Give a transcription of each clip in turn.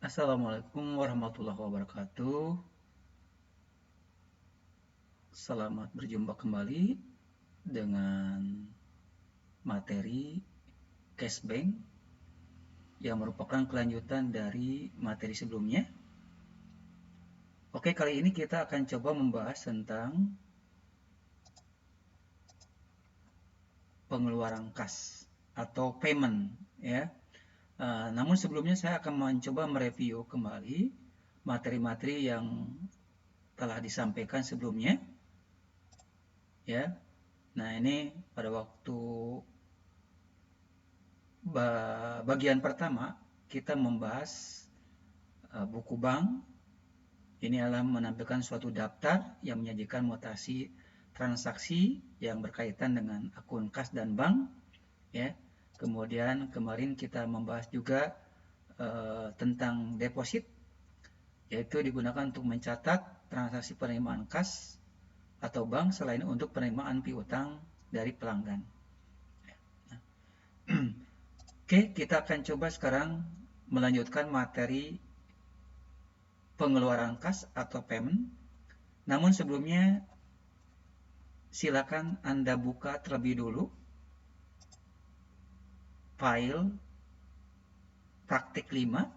Assalamualaikum warahmatullahi wabarakatuh. Selamat berjumpa kembali dengan materi cashbank yang merupakan kelanjutan dari materi sebelumnya. Oke, kali ini kita akan coba membahas tentang pengeluaran kas atau payment, ya. Namun sebelumnya saya akan mencoba mereview kembali materi-materi yang telah disampaikan sebelumnya, ya. Nah, ini pada waktu bagian pertama kita membahas buku bank. Ini adalah menampilkan suatu daftar yang menyajikan mutasi transaksi yang berkaitan dengan akun kas dan bank, ya. Kemudian kemarin kita membahas juga tentang deposit, yaitu digunakan untuk mencatat transaksi penerimaan kas atau bank selain untuk penerimaan piutang dari pelanggan. Oke, kita akan coba sekarang melanjutkan materi pengeluaran kas atau payment. Namun sebelumnya silakan Anda buka terlebih dulu file praktik 5,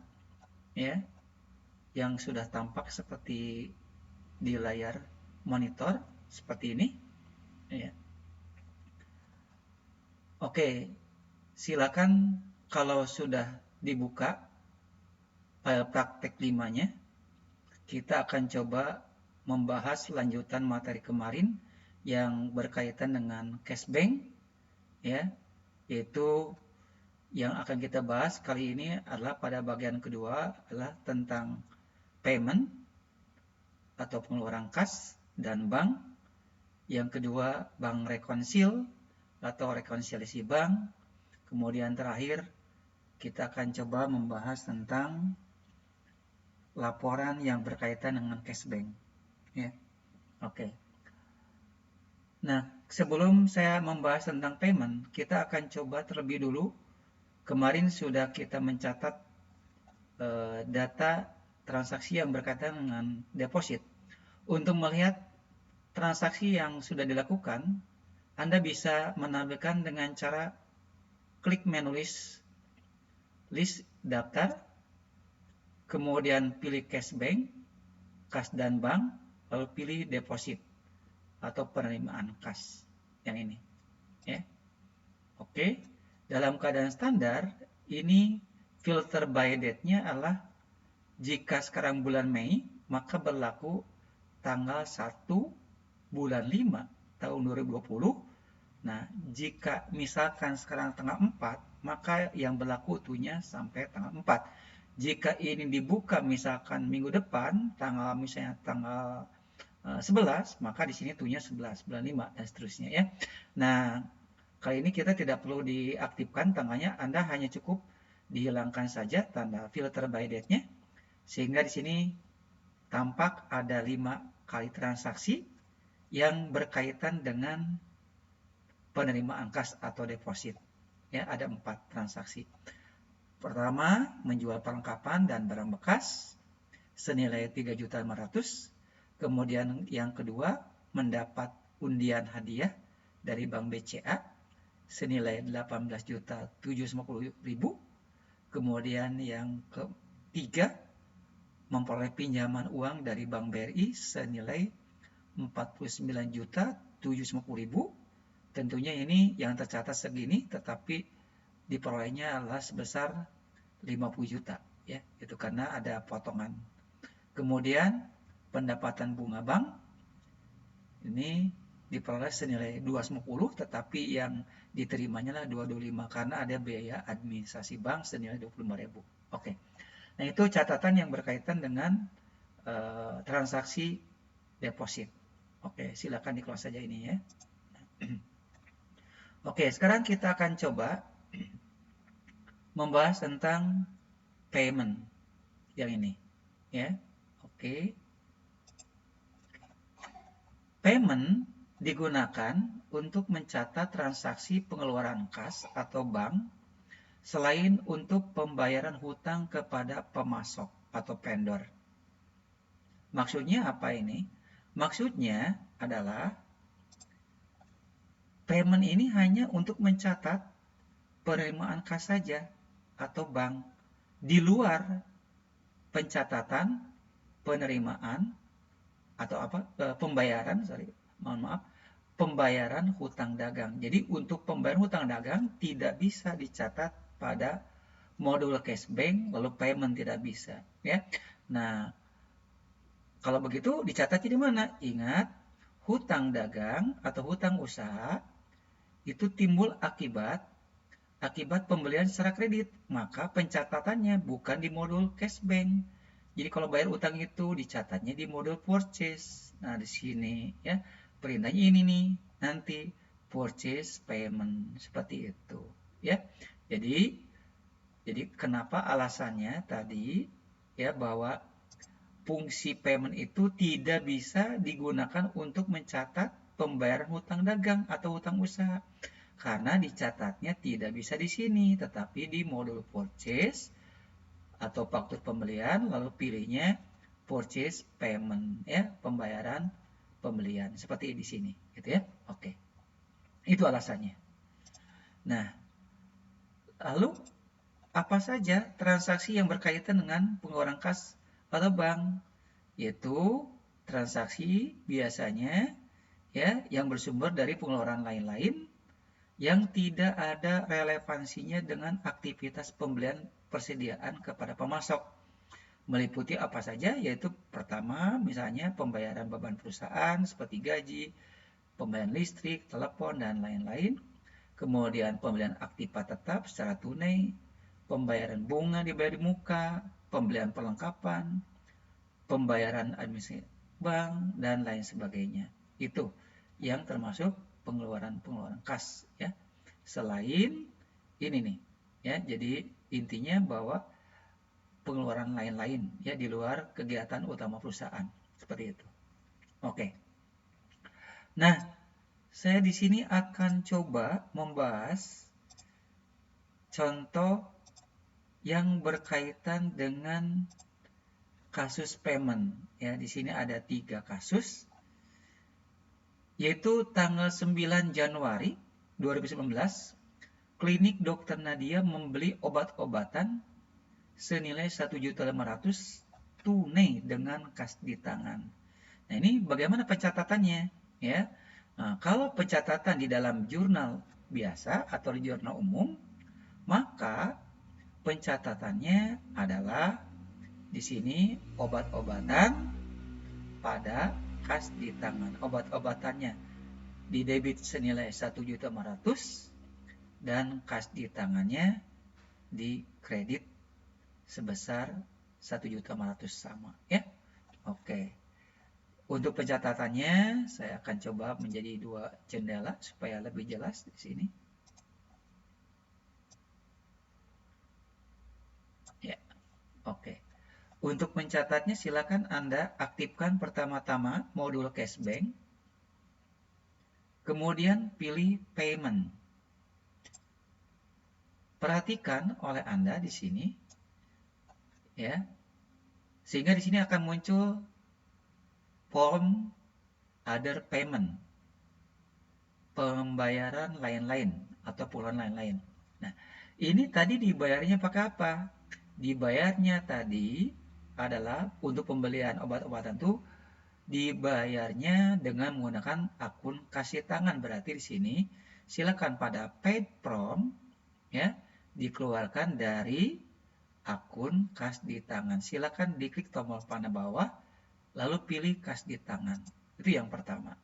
ya, yang sudah tampak seperti di layar monitor seperti ini, ya. Oke, silakan kalau sudah dibuka file praktek 5-nya, kita akan coba membahas lanjutan materi kemarin yang berkaitan dengan cashbank, ya, yaitu yang akan kita bahas kali ini adalah pada bagian kedua adalah tentang payment atau pengeluaran kas dan bank. Yang kedua, bank rekonsil atau rekonsiliasi bank. Kemudian terakhir kita akan coba membahas tentang laporan yang berkaitan dengan cashbank, ya. Oke. Nah, sebelum saya membahas tentang payment, kita akan coba terlebih dulu. Kemarin sudah kita mencatat data transaksi yang berkaitan dengan deposit. Untuk melihat transaksi yang sudah dilakukan, Anda bisa menampilkan dengan cara klik menu list daftar, kemudian pilih cashbank, kas dan bank, lalu pilih deposit atau penerimaan kas yang ini, ya. Oke, dalam keadaan standar ini filter by date-nya adalah jika sekarang bulan Mei maka berlaku tanggal 1 bulan 5 tahun 2020. Nah, jika misalkan sekarang tanggal 4, maka yang berlaku tuhnya sampai tanggal 4. Jika ini dibuka misalkan minggu depan, misalnya tanggal 11, maka di sini tuhnya 11, bulan 5, dan seterusnya, ya. Nah, kali ini kita tidak perlu diaktifkan tanggalnya, Anda hanya cukup dihilangkan saja tanda filter by date-nya, sehingga di sini tampak ada 5 kali transaksi yang berkaitan dengan penerimaan kas atau deposit, ya. Ada 4 transaksi. Pertama, menjual perlengkapan dan barang bekas senilai 3.500.000. Kemudian yang kedua, mendapat undian hadiah dari Bank BCA senilai 18.750.000. Kemudian yang ketiga, memperoleh pinjaman uang dari Bank BRI senilai 49.750.000. Tentunya ini yang tercatat segini, tetapi diperolehnya adalah sebesar 50 juta, ya. Itu karena ada potongan. Kemudian pendapatan bunga bank ini diperoleh senilai 250, tetapi yang diterimanya adalah 225 karena ada biaya administrasi bank senilai 25.000. Oke. Nah, itu catatan yang berkaitan dengan transaksi deposit. Oke, silakan di-close saja ini, ya. Oke, sekarang kita akan coba membahas tentang payment yang ini, ya. Oke. Payment digunakan untuk mencatat transaksi pengeluaran kas atau bank selain untuk pembayaran hutang kepada pemasok, atau vendor. Maksudnya apa ini? Maksudnya adalah payment ini hanya untuk mencatat penerimaan kas saja atau bank di luar pencatatan penerimaan atau pembayaran, pembayaran hutang dagang. Jadi untuk pembayaran hutang dagang tidak bisa dicatat pada modul cash bank, lalu payment tidak bisa, ya. Nah, kalau begitu dicatatnya di mana? Ingat, hutang dagang atau hutang usaha itu timbul akibat pembelian secara kredit, maka pencatatannya bukan di modul cash bank. Jadi kalau bayar utang itu dicatatnya di modul purchase. Nah, di sini ya, perintahnya ini nih, nanti purchase payment seperti itu, ya. Jadi kenapa alasannya tadi ya bahwa fungsi payment itu tidak bisa digunakan untuk mencatat pembayaran hutang dagang atau hutang usaha. Karena dicatatnya tidak bisa di sini, tetapi di modul purchase atau faktur pembelian, lalu pilihnya purchase payment, ya, pembayaran pembelian, seperti di sini, gitu ya. Oke, itu alasannya. Nah, lalu apa saja transaksi yang berkaitan dengan pengeluaran kas atau bank? Yaitu transaksi biasanya ya yang bersumber dari pengeluaran lain-lain yang tidak ada relevansinya dengan aktivitas pembelian persediaan kepada pemasok. Meliputi apa saja? Yaitu pertama, misalnya pembayaran beban perusahaan seperti gaji, pembayaran listrik, telepon, dan lain-lain. Kemudian pembelian aktiva tetap secara tunai, pembayaran bunga dibayar di muka, pembelian perlengkapan, pembayaran administrasi bank, dan lain sebagainya. Itu yang termasuk pengeluaran kas, ya. Selain ini nih, ya. Jadi intinya bahwa pengeluaran lain-lain ya di luar kegiatan utama perusahaan, seperti itu. Oke. Nah, saya di sini akan coba membahas contoh yang berkaitan dengan kasus payment, ya. Di sini ada 3 kasus, yaitu tanggal 9 Januari 2019, klinik Dr. Nadia membeli obat-obatan senilai 1.500.000 tunai dengan kas di tangan. Nah, ini bagaimana pencatatannya, ya? Nah, kalau pencatatan di dalam jurnal biasa atau di jurnal umum, maka pencatatannya adalah di sini obat-obatan pada kas di tangan. Obat-obatannya di debit senilai 1.500.000 dan kas di tangannya di kredit sebesar 1.500.000 sama, ya. Oke. Untuk pencatatannya saya akan coba menjadi 2 jendela supaya lebih jelas di sini. Ya. Oke. Untuk mencatatnya silakan Anda aktifkan pertama-tama modul cashbank. Kemudian pilih payment. Perhatikan oleh Anda di sini, ya, sehingga di sini akan muncul form other payment, pembayaran lain-lain atau pengeluaran lain-lain. Nah, ini tadi dibayarnya pakai apa? Dibayarnya tadi adalah untuk pembelian obat-obatan itu dibayarnya dengan menggunakan akun kasih tangan. Berarti di sini silakan pada paid from, ya, dikeluarkan dari akun kas di tangan. Silakan diklik tombol panah bawah lalu pilih kas di tangan. Itu yang pertama.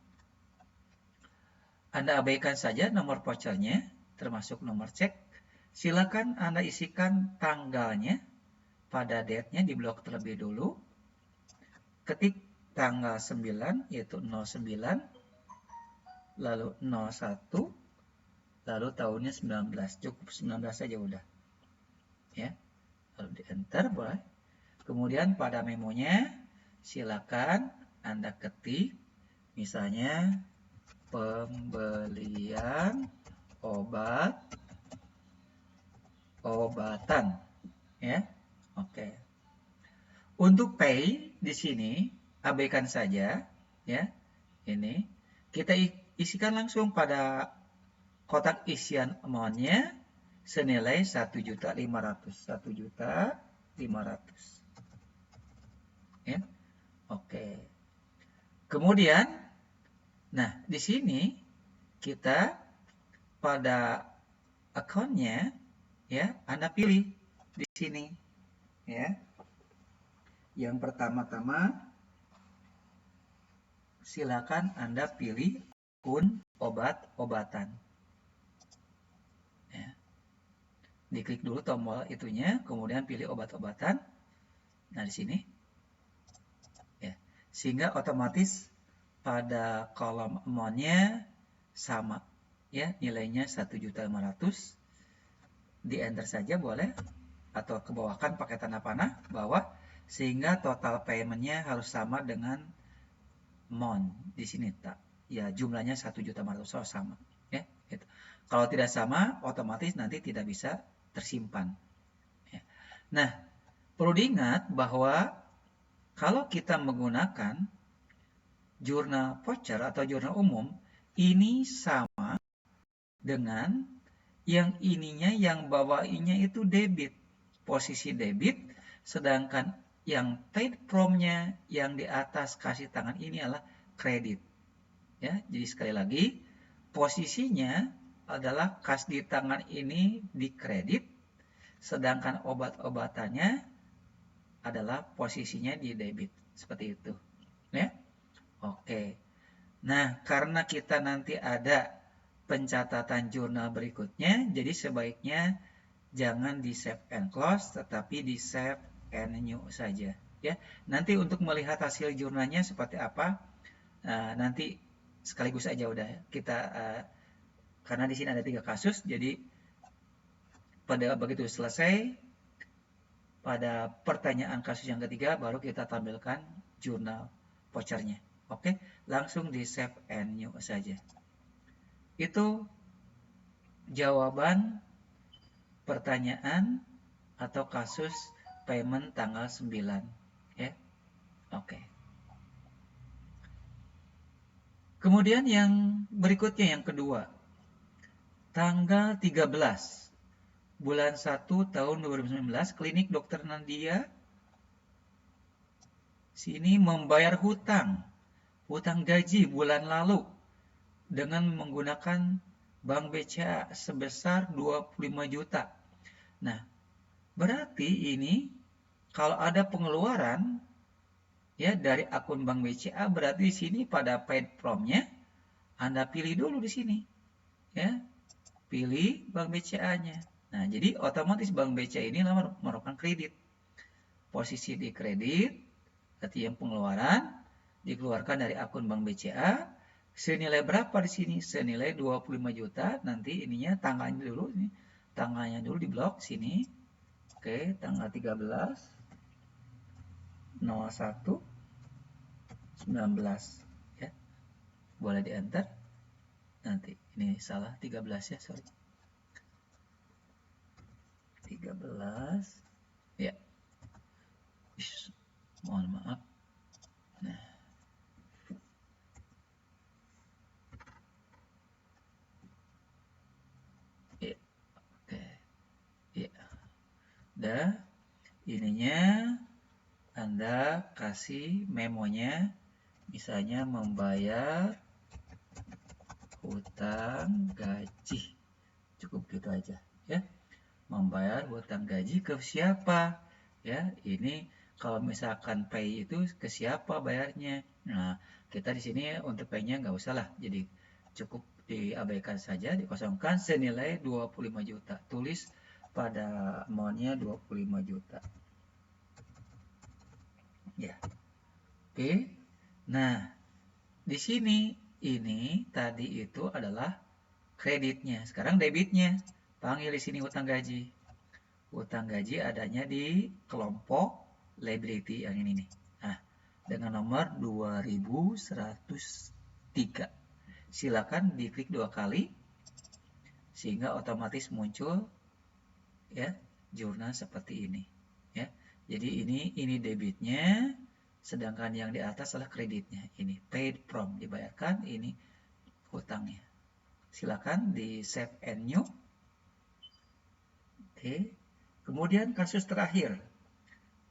Anda abaikan saja nomor vouchernya termasuk nomor cek. Silakan Anda isikan tanggalnya pada date-nya di blok terlebih dulu. Ketik tanggal 9 yaitu 09, lalu 01, lalu tahunnya 19. Cukup 19 saja udah. Ya. Lalu di enter boleh. Kemudian pada memonya silakan Anda ketik misalnya pembelian obatan, ya. Oke. Untuk pay di sini abaikan saja ya. Ini kita isikan langsung pada kotak isian amount-nya senilai 1.500.000. 1.500.000. Ya. Oke. Kemudian nah, di sini kita pada akunnya ya, Anda pilih di sini ya. Yang pertama-tama silakan Anda pilih akun obat-obatan. Ya. Diklik dulu tombol itunya, kemudian pilih obat-obatan. Nah, di sini ya. Sehingga otomatis pada kolom amount-nya sama ya, nilainya 1.500.000. Di enter saja boleh atau kebawahkan pakai tanda panah bawah sehingga total payment-nya harus sama dengan amount di sini tak ya, jumlahnya 1.500.000 sama ya gitu. Kalau tidak sama otomatis nanti tidak bisa tersimpan ya. Nah, perlu diingat bahwa kalau kita menggunakan jurnal voucher atau jurnal umum ini sama dengan yang ininya, yang bawahnya itu debit, posisi debit, sedangkan yang paid from-nya yang di atas kasih tangan ini adalah kredit. Ya, jadi sekali lagi posisinya adalah kas di tangan ini di kredit, sedangkan obat-obatannya adalah posisinya di debit. Seperti itu. Ya. Oke. Nah, karena kita nanti ada pencatatan jurnal berikutnya, jadi sebaiknya jangan di save and close, tetapi di save and new saja. Ya, nanti untuk melihat hasil jurnalnya seperti apa, nanti sekaligus aja udah kita, karena di sini ada 3 kasus, jadi pada begitu selesai, pada pertanyaan kasus yang ketiga baru kita tampilkan jurnal vouchernya. Oke, langsung di save and new saja. Itu jawaban pertanyaan atau kasus payment tanggal 9 ya. Oke. Kemudian yang berikutnya yang kedua. Tanggal 13 bulan 1 tahun 2019 Klinik Dr. Nadia sini membayar hutang gaji bulan lalu dengan menggunakan Bank BCA sebesar 25 juta. Nah, berarti ini kalau ada pengeluaran ya dari akun Bank BCA, berarti di sini pada paid from-nya Anda pilih dulu di sini. Ya. Pilih Bank BCA-nya. Nah, jadi otomatis Bank BCA ini merupakan kredit. Posisi di kredit, berarti yang pengeluaran dikeluarkan dari akun Bank BCA. Senilai berapa di sini? Senilai 25 juta. Nanti ininya tanggalnya dulu, ini tanggalnya dulu di blok sini. Oke, tanggal 13 01 19 ya. Boleh di enter. Nanti ini salah 13 ya, sorry. 13 ya. Mohon maaf. Nah. Ya. Oke. Ya. Udah. Ininya Anda kasih memonya, misalnya membayar hutang gaji. Cukup gitu aja ya. Membayar hutang gaji ke siapa? Ya, ini kalau misalkan pay itu ke siapa bayarnya. Nah, kita di sini untuk pay-nya nggak usah lah. Jadi cukup diabaikan saja, dikosongkan senilai 25 juta. Tulis pada amount-nya 25 juta. Ya. Oke. Nah, di sini ini tadi itu adalah kreditnya. Sekarang debitnya. Panggil di sini hutang gaji. Hutang gaji adanya di kelompok liability yang ini nih. Nah, dengan nomor 2103. Silakan diklik 2 kali sehingga otomatis muncul ya jurnal seperti ini ya. Jadi ini debitnya, sedangkan yang di atas adalah kreditnya. Ini paid from, dibayarkan, ini hutangnya. Silakan di save and new. Oke. Kemudian kasus terakhir,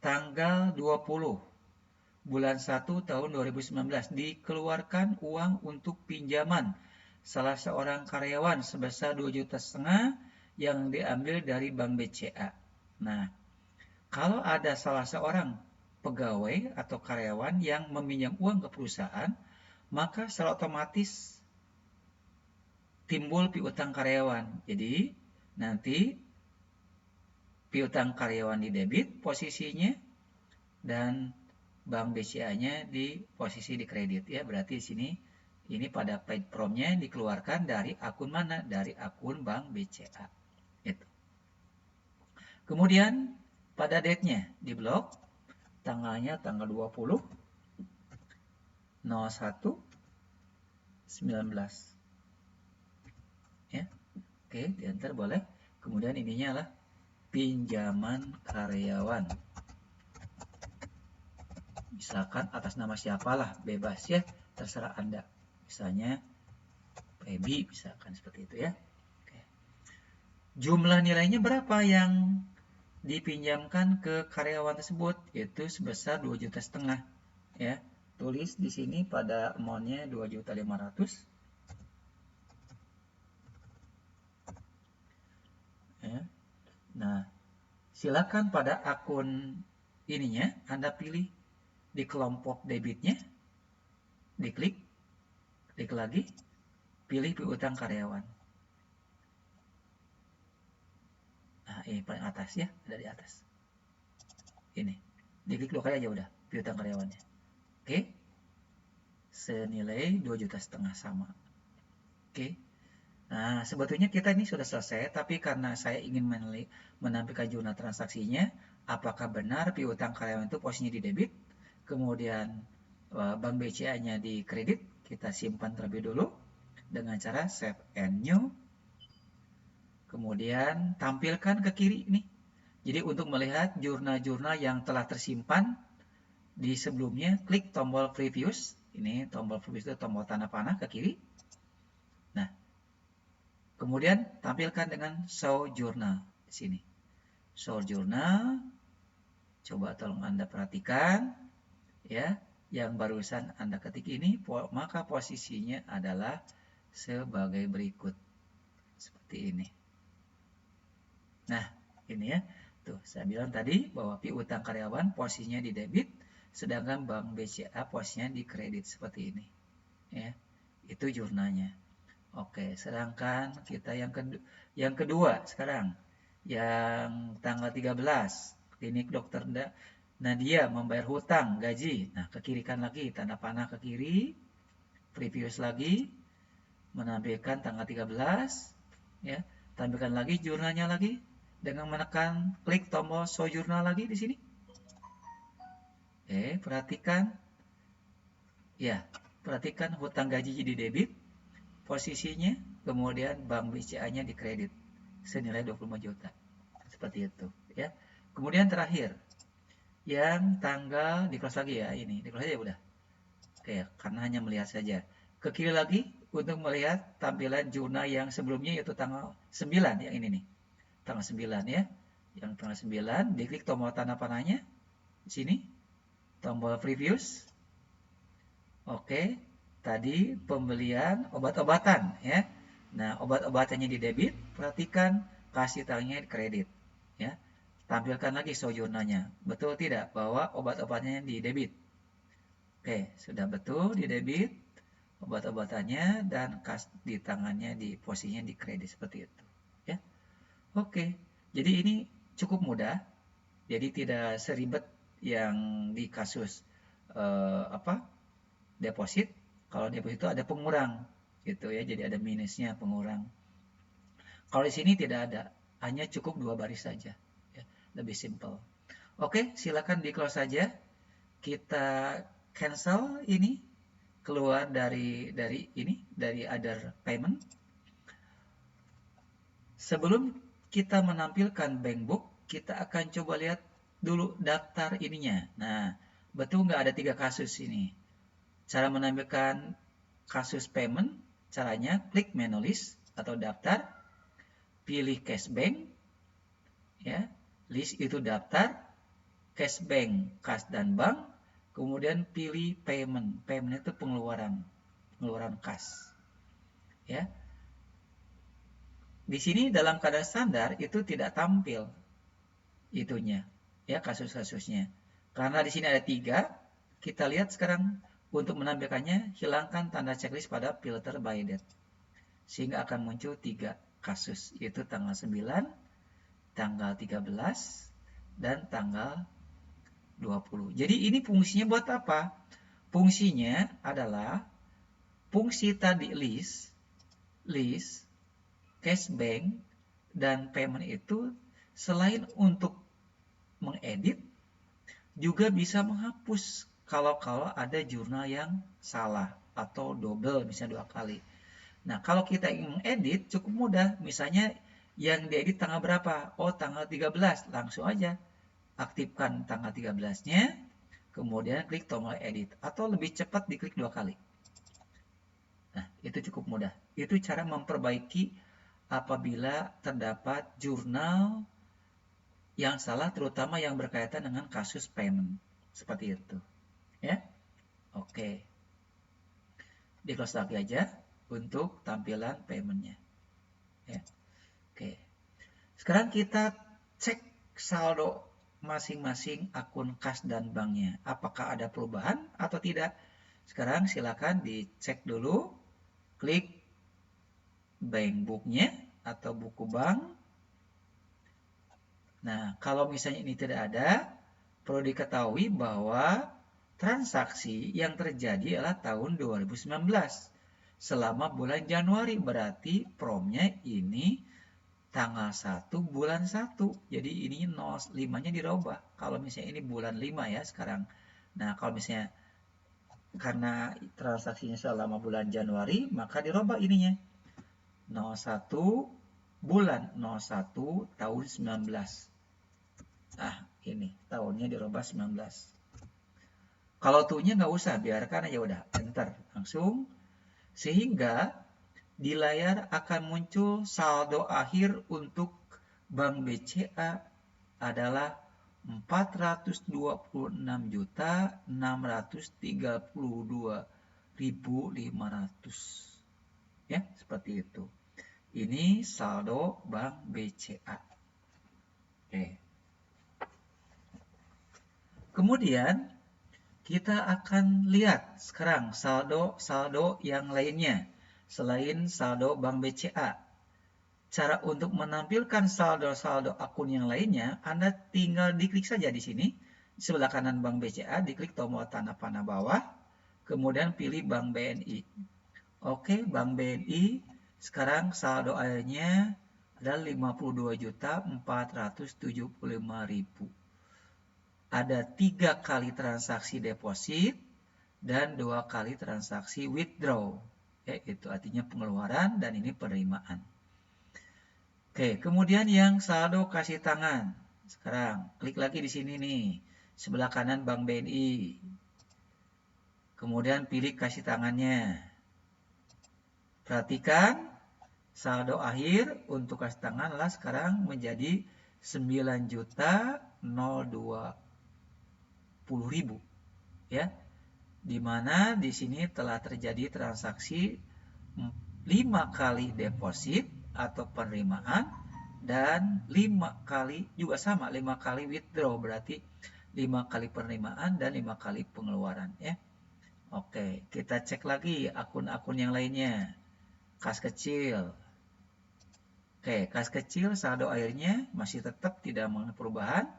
tanggal 20 bulan 1 tahun 2019 dikeluarkan uang untuk pinjaman salah seorang karyawan sebesar 2,5 juta yang diambil dari Bank BCA. Nah, kalau ada salah seorang pegawai atau karyawan yang meminjam uang ke perusahaan, maka secara otomatis timbul piutang karyawan. Jadi, nanti piutang karyawan di debit posisinya dan Bank BCA-nya di posisi di kredit ya. Berarti di sini ini pada paid from-nya dikeluarkan dari akun mana? Dari akun Bank BCA. Itu. Kemudian pada date-nya di blok, tanggalnya tanggal 20 01 19 ya. Oke, diantar boleh. Kemudian ininya adalah pinjaman karyawan. Misalkan atas nama siapalah, bebas ya, terserah Anda. Misalnya Feby, misalkan seperti itu ya. Oke. Jumlah nilainya berapa yang dipinjamkan ke karyawan tersebut? Yaitu sebesar 2,5 juta ya. Tulis di sini pada amount-nya 2.500.000 ya. Nah, silakan pada akun ininya Anda pilih di kelompok debitnya, diklik, klik lagi, pilih piutang karyawan. Nah, ini paling atas ya, ada di atas. Ini, diklik 2 kali aja udah, piutang karyawannya. Oke, senilai 2,5 juta sama. Oke, nah sebetulnya kita ini sudah selesai, tapi karena saya ingin menampilkan jurnal transaksinya, apakah benar piutang karyawan itu posisinya di debit, kemudian Bank BCA-nya di kredit, kita simpan terlebih dulu dengan cara save and new. Kemudian tampilkan ke kiri ini. Jadi untuk melihat jurnal-jurnal yang telah tersimpan di sebelumnya, klik tombol previous. Ini tombol previous itu tombol tanda panah ke kiri. Nah, kemudian tampilkan dengan show journal di sini. Show journal. Coba tolong Anda perhatikan ya, yang barusan Anda ketik ini, maka posisinya adalah sebagai berikut. Seperti ini. Nah, ini ya. Tuh, saya bilang tadi bahwa piutang karyawan posisinya di debit, sedangkan Bank BCA posisinya di kredit seperti ini. Ya, itu jurnalnya. Oke, sedangkan kita yang kedua sekarang, yang tanggal 13, klinik dokter Nadia membayar hutang gaji. Nah, ke kiri kan lagi, tanda panah ke kiri, previous lagi, menampilkan tanggal 13, ya, tampilkan lagi jurnalnya lagi, dengan menekan klik tombol show jurnal lagi di sini. Perhatikan. Ya, perhatikan hutang gaji di debit posisinya, kemudian Bank BCA-nya di kredit senilai 25 juta. Seperti itu, ya. Kemudian terakhir, yang tanggal di close lagi ya, ini di close aja udah. Oke, karena hanya melihat saja. Ke kiri lagi untuk melihat tampilan jurnal yang sebelumnya yaitu tanggal 9 yang ini nih. Tanggal 9 ya. Yang tanggal 9 diklik tombol tanda panahnya di sini. Tombol previous. Oke, tadi pembelian obat-obatan ya. Nah, obat-obatannya di debit, perhatikan kasih tangnya di kredit ya. Tampilkan lagi show jurnalnya. Betul tidak bahwa obat-obatannya di debit? Oke, sudah betul di debit obat-obatannya dan kas di tangannya di posisinya di kredit seperti itu ya. Oke, jadi ini cukup mudah, jadi tidak seribet yang di kasus deposit. Kalau deposit itu ada pengurang gitu ya, jadi ada minusnya pengurang. Kalau di sini tidak ada, hanya cukup 2 baris saja ya, lebih simple. Oke, silakan di close saja. Kita cancel ini, keluar dari other payment. Sebelum kita menampilkan bank book, kita akan coba lihat dulu daftar ininya. Nah, betul nggak ada 3 kasus ini. Cara menampilkan kasus payment, caranya klik menu list atau daftar, pilih cashbank, ya, list itu daftar, cashbank, kas dan bank, kemudian pilih payment. Payment itu pengeluaran kas, ya. Di sini dalam keadaan standar itu tidak tampil itunya, ya, kasus-kasusnya. Karena di sini ada 3, kita lihat sekarang untuk menampilkannya, hilangkan tanda checklist pada filter by date. Sehingga akan muncul 3 kasus, yaitu tanggal 9, tanggal 13, dan tanggal 20. Jadi ini fungsinya buat apa? Fungsinya adalah fungsi tadi list, cashbank, dan payment itu selain untuk mengedit, juga bisa menghapus kalau ada jurnal yang salah atau double, misalnya 2 kali. Nah, kalau kita ingin mengedit cukup mudah. Misalnya yang diedit tanggal berapa? Oh, tanggal 13. Langsung aja aktifkan tanggal 13-nya, kemudian klik tombol edit. Atau lebih cepat diklik 2 kali. Nah, itu cukup mudah. Itu cara memperbaiki apabila terdapat jurnal yang salah, terutama yang berkaitan dengan kasus payment. Seperti itu. Ya, oke. Di close lagi aja untuk tampilan paymentnya. Ya, oke. Sekarang kita cek saldo masing-masing akun kas dan banknya. Apakah ada perubahan atau tidak? Sekarang silakan dicek dulu. Klik bank booknya atau buku bank. Nah, kalau misalnya ini tidak ada, perlu diketahui bahwa transaksi yang terjadi adalah tahun 2019 selama bulan Januari, berarti promnya ini tanggal 1 bulan 1. Jadi ini 05-nya dirubah. Kalau misalnya ini bulan 5 ya sekarang. Nah, kalau misalnya karena transaksinya selama bulan Januari, maka dirubah ininya. 01 bulan 01 tahun 19. Nah, ini tahunnya dirubah 19. Kalau tuhnya nggak usah, biarkan aja udah, enter langsung. Sehingga di layar akan muncul saldo akhir untuk Bank BCA adalah 426.632.500. Ya, seperti itu. Ini saldo Bank BCA. Oke. Kemudian kita akan lihat sekarang saldo yang lainnya selain saldo Bank BCA. Cara untuk menampilkan saldo-saldo akun yang lainnya, Anda tinggal diklik saja di sini, di sebelah kanan Bank BCA, diklik tombol tanda panah bawah, kemudian pilih Bank BNI. Oke, Bank BNI, sekarang saldo akhirnya adalah 52.475.000. Ada 3 kali transaksi deposit dan 2 kali transaksi withdraw. Itu artinya pengeluaran dan ini penerimaan. Oke, kemudian yang saldo kasih tangan. Sekarang klik lagi di sini nih, sebelah kanan Bank BNI. Kemudian pilih kasih tangannya. Perhatikan saldo akhir untuk kasih tangan adalah sekarang menjadi 9.020.000, ya. Di mana di sini telah terjadi transaksi 5 kali deposit atau penerimaan dan 5 kali juga sama 5 kali withdraw, berarti 5 kali penerimaan dan 5 kali pengeluaran, ya. Oke, kita cek lagi akun-akun yang lainnya. Kas kecil. Oke, kas kecil saldo akhirnya masih tetap tidak mengalami perubahan,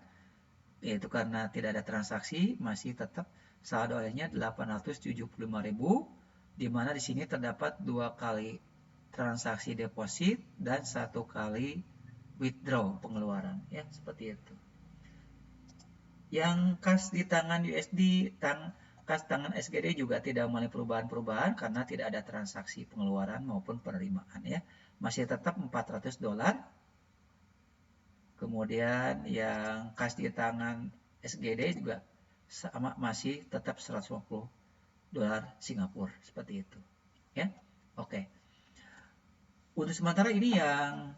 yaitu karena tidak ada transaksi, masih tetap saldo akhirnya 875.000, di mana di sini terdapat 2 kali transaksi deposit dan 1 kali withdraw pengeluaran, ya, seperti itu. Yang kas di tangan USD, kas tangan SGD juga tidak mengalami perubahan-perubahan karena tidak ada transaksi pengeluaran maupun penerimaan, ya. Masih tetap $400. Kemudian yang kas di tangan SGD juga sama, masih tetap 150 dolar Singapura, seperti itu. Ya, oke. Untuk sementara ini yang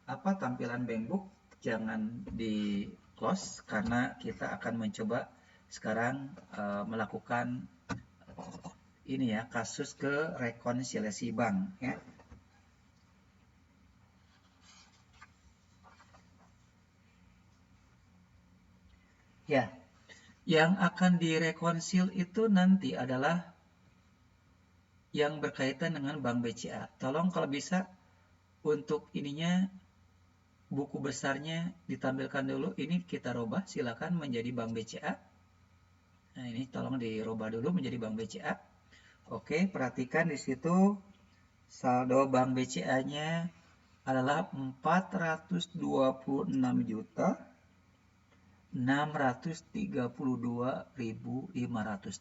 tampilan bankbook jangan di close karena kita akan mencoba sekarang melakukan ini ya, kasus ke rekonsiliasi bank ya. Ya, yang akan direkonsil itu nanti adalah yang berkaitan dengan Bank BCA. Tolong kalau bisa untuk ininya buku besarnya ditampilkan dulu. Ini kita robah, silakan menjadi Bank BCA. Nah, ini tolong dirubah dulu menjadi Bank BCA. Oke, perhatikan di situ saldo Bank BCA-nya adalah 426 juta 632.500.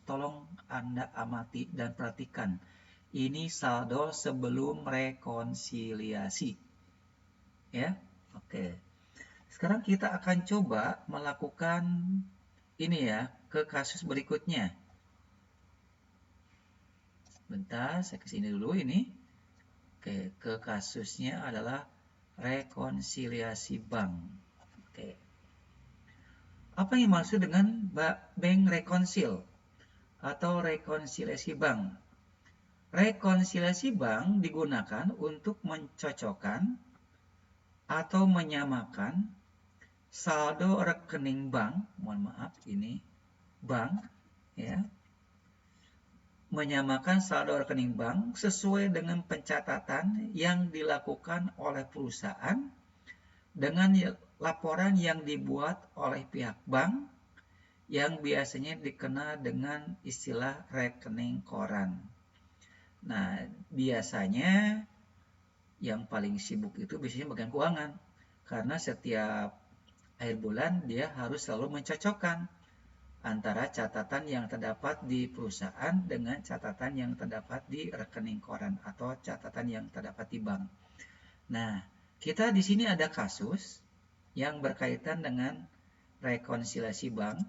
Tolong Anda amati dan perhatikan. Ini saldo sebelum rekonsiliasi. Ya. Oke. Sekarang kita akan coba melakukan ini ya, ke kasus berikutnya. Bentar, saya kesini dulu ini. Oke, ke kasusnya adalah rekonsiliasi bank. Oke. Apa yang dimaksud dengan bank rekonsil atau rekonsiliasi bank? Rekonsiliasi bank digunakan untuk mencocokkan atau menyamakan saldo rekening bank, mohon maaf ini bank ya, menyamakan saldo rekening bank sesuai dengan pencatatan yang dilakukan oleh perusahaan dengan laporan yang dibuat oleh pihak bank yang biasanya dikenal dengan istilah rekening koran. Nah, biasanya yang paling sibuk itu biasanya bagian keuangan. Karena setiap akhir bulan dia harus selalu mencocokkan antara catatan yang terdapat di perusahaan dengan catatan yang terdapat di rekening koran atau catatan yang terdapat di bank. Nah, kita di sini ada kasus yang berkaitan dengan rekonsiliasi bank.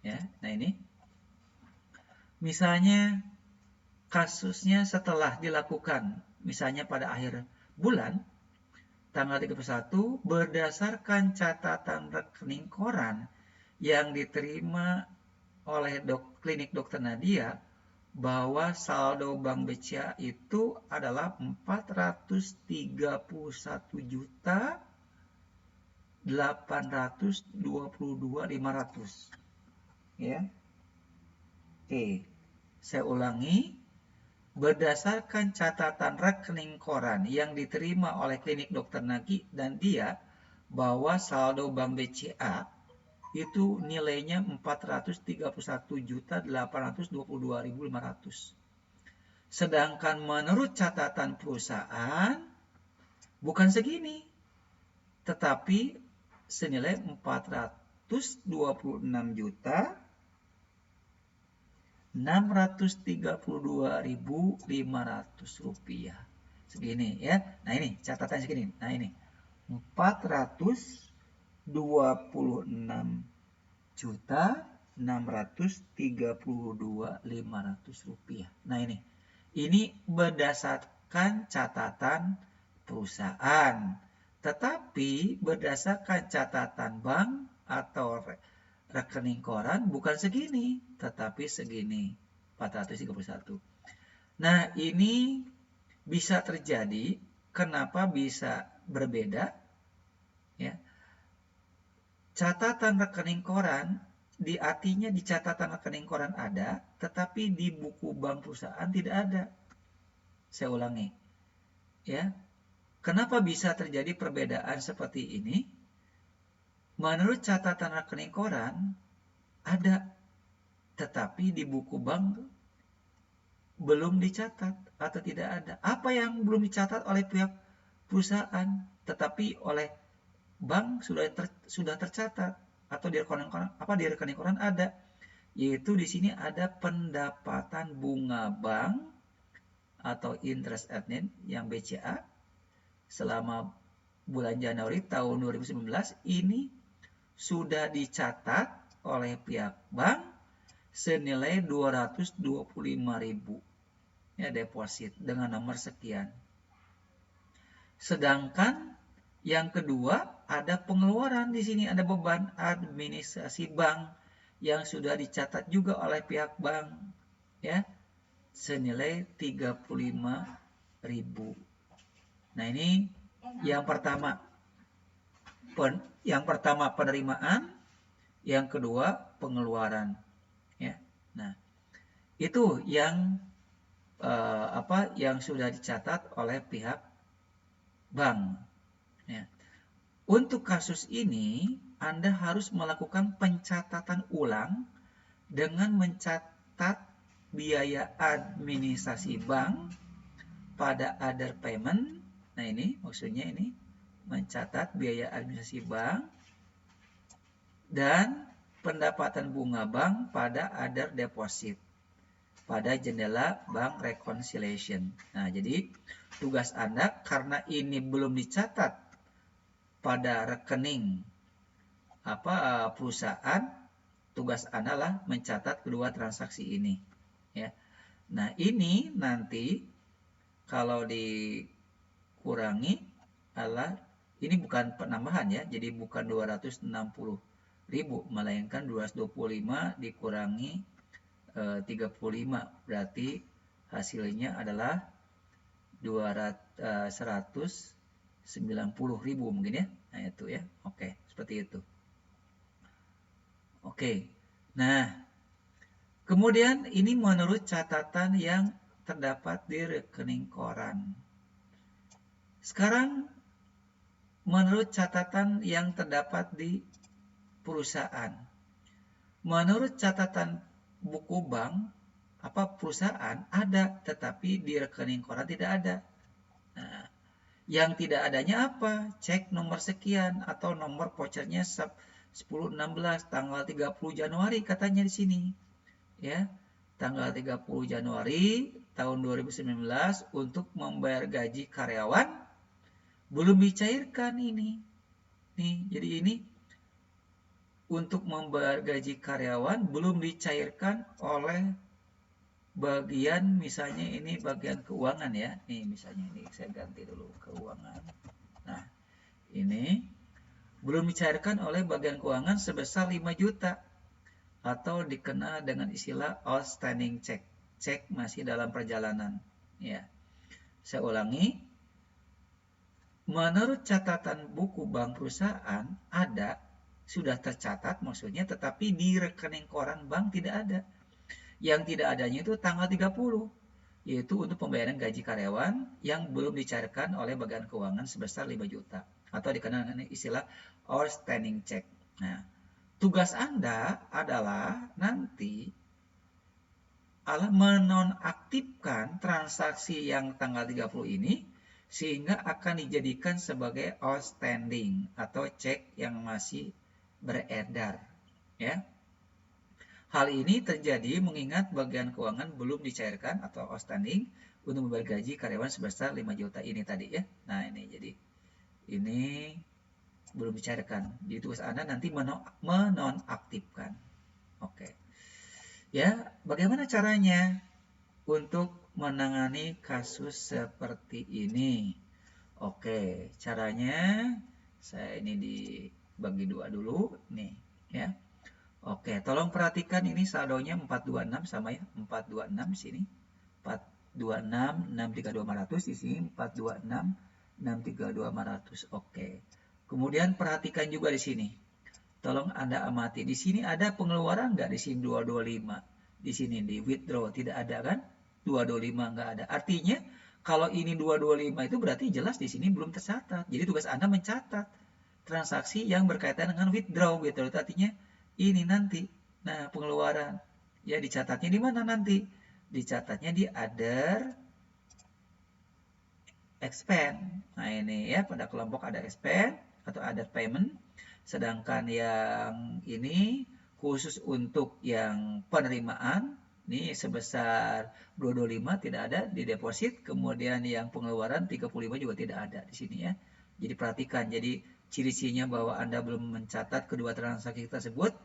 Ya, nah ini. Misalnya kasusnya setelah dilakukan, misalnya pada akhir bulan, tanggal 31, berdasarkan catatan rekening koran yang diterima oleh klinik Dr. Nadia, bahwa saldo Bank BCA itu adalah 431 juta 822.500. Ya. Oke. Saya ulangi. Berdasarkan catatan rekening koran yang diterima oleh klinik Dr. Nagi dan dia, bahwa saldo Bank BCA itu nilainya 431.822.500. Sedangkan menurut catatan perusahaan bukan segini, tetapi senilai 426 juta 632.500 rupiah. Segini ya. Nah ini catatan segini. Nah ini 426 juta 632.500 rupiah. Nah ini berdasarkan catatan perusahaan. Tetapi berdasarkan catatan bank atau rekening koran bukan segini, tetapi segini, 431. Nah, ini bisa terjadi, kenapa bisa berbeda? Ya. Catatan rekening koran, artinya di catatan rekening koran ada, tetapi di buku bank perusahaan tidak ada. Saya ulangi. Ya. Kenapa bisa terjadi perbedaan seperti ini? Menurut catatan rekening koran ada, tetapi di buku bank belum dicatat atau tidak ada. Apa yang belum dicatat oleh pihak perusahaan, tetapi oleh bank sudah tercatat atau di rekening koran ada, yaitu di sini ada pendapatan bunga bank atau interest earning yang BCA selama bulan Januari tahun 2019 ini sudah dicatat oleh pihak bank senilai 225.000 ya deposit dengan nomor sekian. Sedangkan yang kedua ada pengeluaran di sini, ada beban administrasi bank yang sudah dicatat juga oleh pihak bank ya senilai 35.000. Nah, ini yang pertama penerimaan, yang kedua pengeluaran ya. Nah, itu yang yang sudah dicatat oleh pihak bank ya. Untuk kasus ini Anda harus melakukan pencatatan ulang dengan mencatat biaya administrasi bank pada other payment. Nah, ini maksudnya ini mencatat biaya administrasi bank dan pendapatan bunga bank pada other deposit pada jendela bank reconciliation. Nah, jadi tugas Anda karena ini belum dicatat pada rekening perusahaan, tugas Anda lah mencatat kedua transaksi ini ya. Nah, ini nanti kalau dikurangi adalah ini bukan penambahan ya, jadi bukan 260.000 melainkan 225 dikurangi 35, berarti hasilnya adalah 190.000 mungkin ya. Nah, itu ya. Oke, seperti itu. Oke. Nah, kemudian ini menurut catatan yang terdapat di rekening koran. Sekarang menurut catatan yang terdapat di perusahaan. Menurut catatan buku bank, perusahaan ada, tetapi di rekening koran tidak ada. Nah, yang tidak adanya apa? Cek nomor sekian atau nomor vouchernya 1016 tanggal 30 Januari katanya di sini. Ya, tanggal 30 Januari tahun 2019 untuk membayar gaji karyawan belum dicairkan ini. Nih, jadi ini untuk membayar gaji karyawan belum dicairkan oleh bagian, misalnya ini bagian keuangan ya. Nih misalnya ini saya ganti dulu keuangan. Nah, ini belum dicairkan oleh bagian keuangan sebesar 5 juta atau dikenal dengan istilah outstanding check. Cek masih dalam perjalanan ya. Saya ulangi. Menurut catatan buku bank perusahaan ada, sudah tercatat maksudnya, tetapi di rekening koran bank tidak ada. Yang tidak adanya itu tanggal 30, yaitu untuk pembayaran gaji karyawan yang belum dicairkan oleh bagian keuangan sebesar 5 juta atau dikenal dengan istilah outstanding check. Nah, tugas Anda adalah nanti menonaktifkan transaksi yang tanggal 30 ini sehingga akan dijadikan sebagai outstanding atau cek yang masih beredar ya. Hal ini terjadi mengingat bagian keuangan belum dicairkan atau outstanding untuk membayar gaji karyawan sebesar 5 juta ini tadi ya. Nah, ini jadi ini belum dicairkan. Jadi tugas Anda nanti menonaktifkan. Oke. Ya, bagaimana caranya untuk menangani kasus seperti ini? Oke, caranya saya ini dibagi dua dulu nih ya. Oke, tolong perhatikan ini saldonya 426 sama ya, 426 sini. 426 632 500 di sini 426 632 500. Oke. Kemudian perhatikan juga di sini. Tolong Anda amati. Di sini ada pengeluaran nggak di sini 225? Di sini di withdraw tidak ada kan? 225 nggak ada. Artinya kalau ini 225 itu berarti jelas di sini belum tercatat. Jadi tugas Anda mencatat transaksi yang berkaitan dengan withdraw gitu. Artinya ini nanti. Nah, pengeluaran ya dicatatnya di mana nanti? Dicatatnya di other expense. Nah, ini ya pada kelompok other expense atau other payment. Sedangkan yang ini khusus untuk yang penerimaan ini sebesar 225 tidak ada di deposit, kemudian yang pengeluaran 35 juga tidak ada di sini ya. Jadi perhatikan, jadi ciri-cirinya bahwa Anda belum mencatat kedua transaksi tersebut.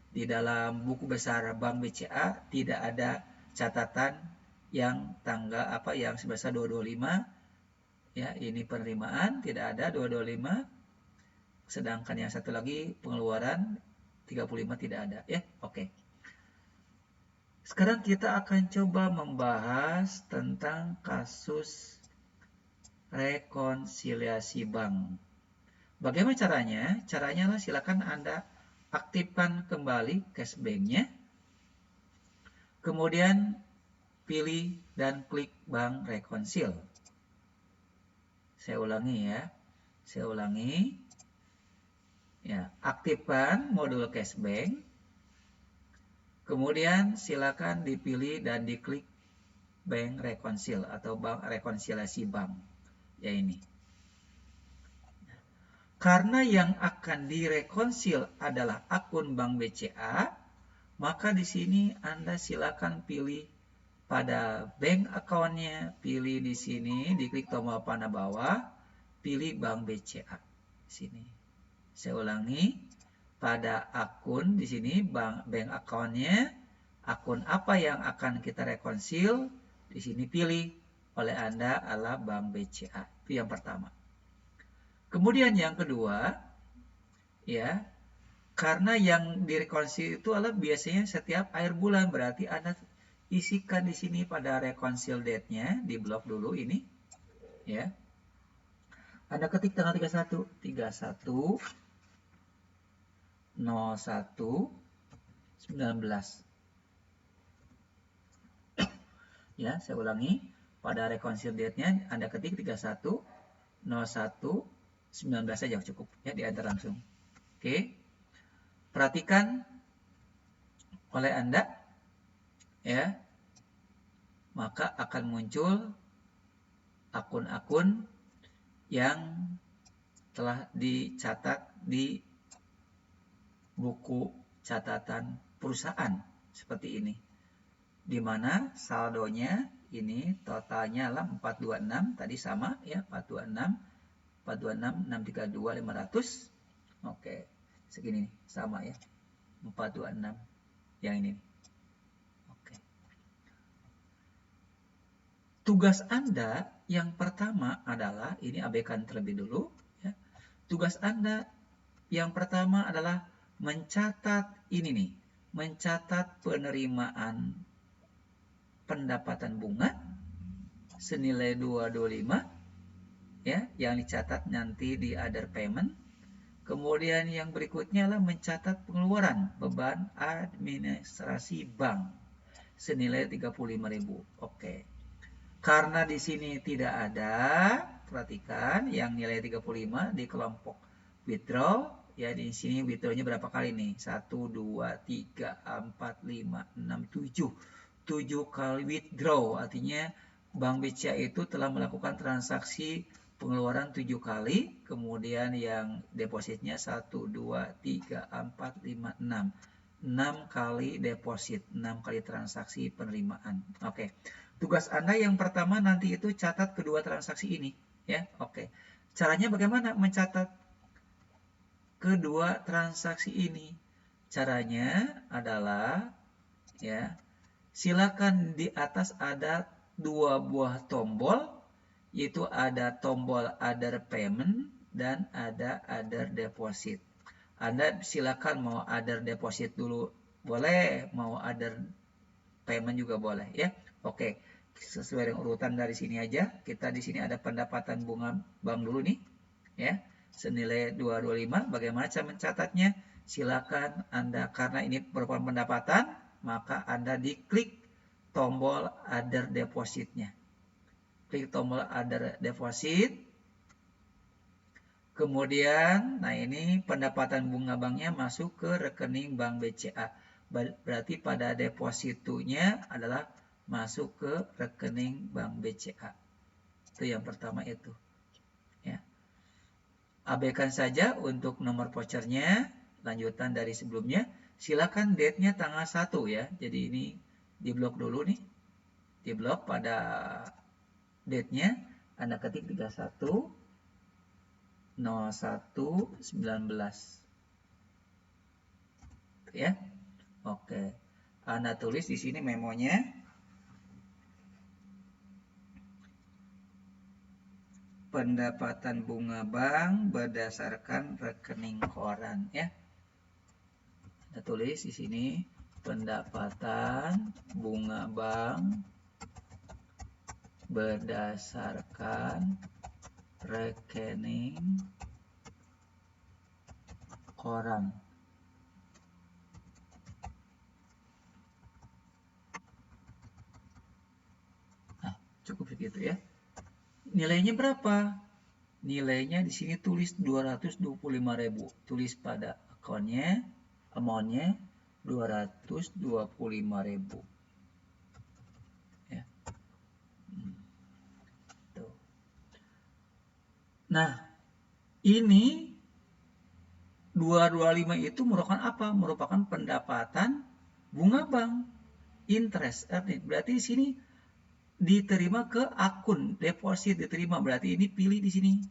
Di dalam buku besar Bank BCA tidak ada catatan yang yang sebesar 225, ya, ini penerimaan tidak ada 225, sedangkan yang satu lagi pengeluaran 35 tidak ada, ya. Oke. Sekarang kita akan coba membahas tentang kasus rekonsiliasi bank. Bagaimana caranya? Caranya adalah silakan Anda aktifkan kembali cashback-nya. Kemudian pilih dan klik bank rekonsil. Saya ulangi ya. Saya ulangi. Ya, aktifkan modul cashback. Kemudian silakan dipilih dan diklik bank rekonsil atau bank rekonsiliasi bank. Ya, ini. Karena yang akan direkonsil adalah akun Bank BCA, maka di sini Anda silakan pilih pada bank account-nya, pilih di sini, diklik tombol panah bawah, pilih Bank BCA. Di sini. Saya ulangi, pada akun di sini bank account-nya, akun apa yang akan kita rekonsil, di sini pilih oleh Anda adalah Bank BCA. Itu yang pertama. Kemudian yang kedua, ya, karena yang direkonsil itu adalah biasanya setiap akhir bulan, berarti Anda isikan di sini pada reconcile date-nya, di blok dulu ini, ya. Anda ketik tanggal 31, 19. Ya, saya ulangi, pada reconcile date-nya Anda ketik 31/01/19 saja cukup, ya, diantar langsung. Oke. Perhatikan oleh Anda, ya, maka akan muncul akun-akun yang telah dicatat di buku catatan perusahaan seperti ini, di mana saldonya ini totalnya adalah 426, tadi sama ya, 426 632 500. Oke, segini sama ya, 426 yang ini. Oke. Tugas Anda yang pertama adalah, ini abaikan terlebih dulu ya. Tugas Anda yang pertama adalah mencatat ini nih, mencatat penerimaan pendapatan bunga senilai 225 ya, yang dicatat nanti di other payment. Kemudian yang berikutnya adalah mencatat pengeluaran beban administrasi bank senilai 35.000. Oke. Karena di sini tidak ada, perhatikan yang nilai 35 di kelompok withdraw, ya, di sini withdrawnya berapa kali nih? 1 2 3 4 5 6 7. 7 kali withdraw, artinya Bank BCA itu telah melakukan transaksi pengeluaran 7 kali, kemudian yang depositnya 1 2 3 4 5 6. 6 kali deposit, 6 kali transaksi penerimaan. Oke. Tugas Anda yang pertama nanti itu catat kedua transaksi ini, ya. Oke. Caranya bagaimana mencatat kedua transaksi ini? Caranya adalah, ya, silakan di atas ada dua buah tombol, yaitu ada tombol other payment dan ada other deposit. Anda silakan mau other deposit dulu boleh, mau other payment juga boleh, ya. Oke. Sesuai dengan urutan dari sini aja. Kita di sini ada pendapatan bunga bank dulu nih, ya, senilai 225. Bagaimana cara mencatatnya? Silakan Anda, karena ini merupakan pendapatan, maka Anda diklik tombol other depositnya. Klik tombol other deposit. Kemudian, nah ini pendapatan bunga banknya masuk ke rekening Bank BCA. Berarti pada depositunya adalah masuk ke rekening Bank BCA. Itu yang pertama itu. Ya. Abaikan saja untuk nomor vouchernya, lanjutan dari sebelumnya. Silakan date-nya tanggal 1 ya. Jadi ini di blok dulu nih. Di blok pada date-nya Anda ketik 31 0119. Ya. Oke. Anda tulis di sini memonya. Pendapatan bunga bank berdasarkan rekening koran, ya. Anda tulis di sini pendapatan bunga bank berdasarkan rekening koran. Nah, cukup begitu ya. Nilainya berapa? Nilainya di sini tulis 225.000. Tulis pada akunnya, amount-nya 225.000. Ya. Tuh. Nah, ini 225 itu merupakan apa? Merupakan pendapatan bunga bank, interest earned. Berarti di sini diterima ke akun, deposit diterima. Berarti ini pilih di sini.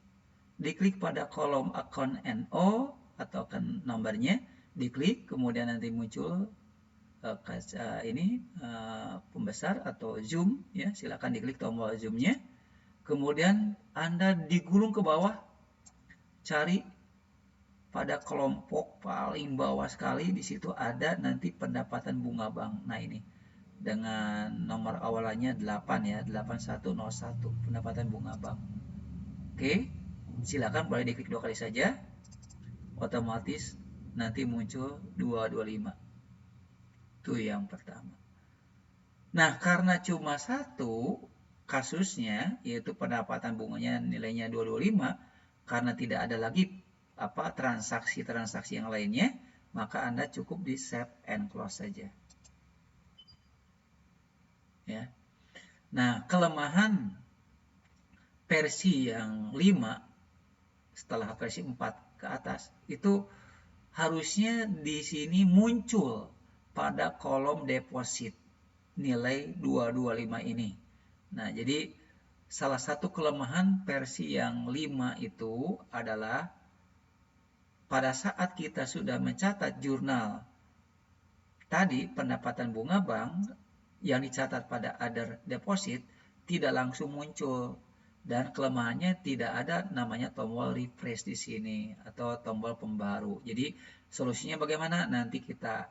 Diklik pada kolom account NO atau akun nomornya, diklik, kemudian nanti muncul pembesar atau zoom, ya. Silakan diklik tombol zoomnya. Kemudian Anda digulung ke bawah, cari pada kelompok paling bawah sekali, di situ ada nanti pendapatan bunga bank. Nah, ini dengan nomor awalannya 8 ya, 8101 pendapatan bunga bank. Oke, silakan boleh diklik 2 kali saja. Otomatis nanti muncul 225. Itu yang pertama. Nah, karena cuma satu kasusnya, yaitu pendapatan bunganya nilainya 225, karena tidak ada lagi transaksi-transaksi yang lainnya, maka Anda cukup di save and close saja. Ya. Nah, kelemahan versi yang 5 setelah versi 4 ke atas itu harusnya di sini muncul pada kolom deposit nilai 225 ini. Nah, jadi salah satu kelemahan versi yang 5 itu adalah pada saat kita sudah mencatat jurnal tadi pendapatan bunga bank yang dicatat pada other deposit tidak langsung muncul, dan kelemahannya tidak ada namanya tombol refresh di sini atau tombol pembaru. Jadi solusinya bagaimana? Nanti kita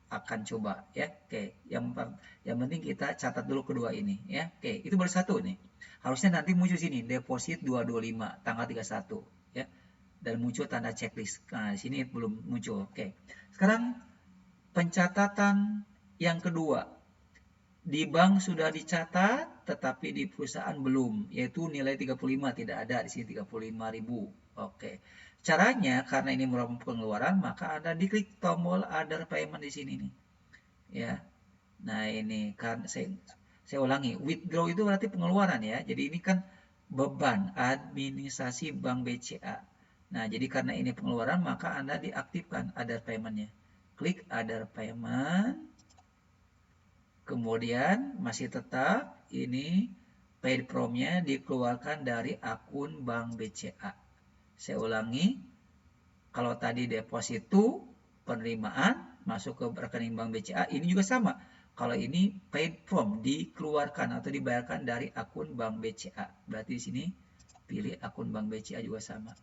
akan coba ya. Oke, yang penting kita catat dulu kedua ini ya. Oke, itu baru satu nih. Harusnya nanti muncul sini deposit 225 tanggal 31 ya. Dan muncul tanda checklist. Nah, di sini belum muncul. Oke. Sekarang pencatatan yang kedua. Di bank sudah dicatat, tetapi di perusahaan belum, yaitu nilai 35 tidak ada di sini 35.000. Oke. Caranya karena ini merupakan pengeluaran, maka Anda diklik tombol other payment di sini nih. Ya. Nah, ini kan saya ulangi, withdraw itu berarti pengeluaran ya. Jadi ini kan beban administrasi Bank BCA. Nah, jadi karena ini pengeluaran, maka Anda diaktifkan other payment-nya. Klik other payment. Kemudian masih tetap ini paid from-nya dikeluarkan dari akun Bank BCA. Saya ulangi, kalau tadi deposit to penerimaan masuk ke rekening Bank BCA, ini juga sama. Kalau ini paid from dikeluarkan atau dibayarkan dari akun Bank BCA. Berarti di sini pilih akun Bank BCA juga sama.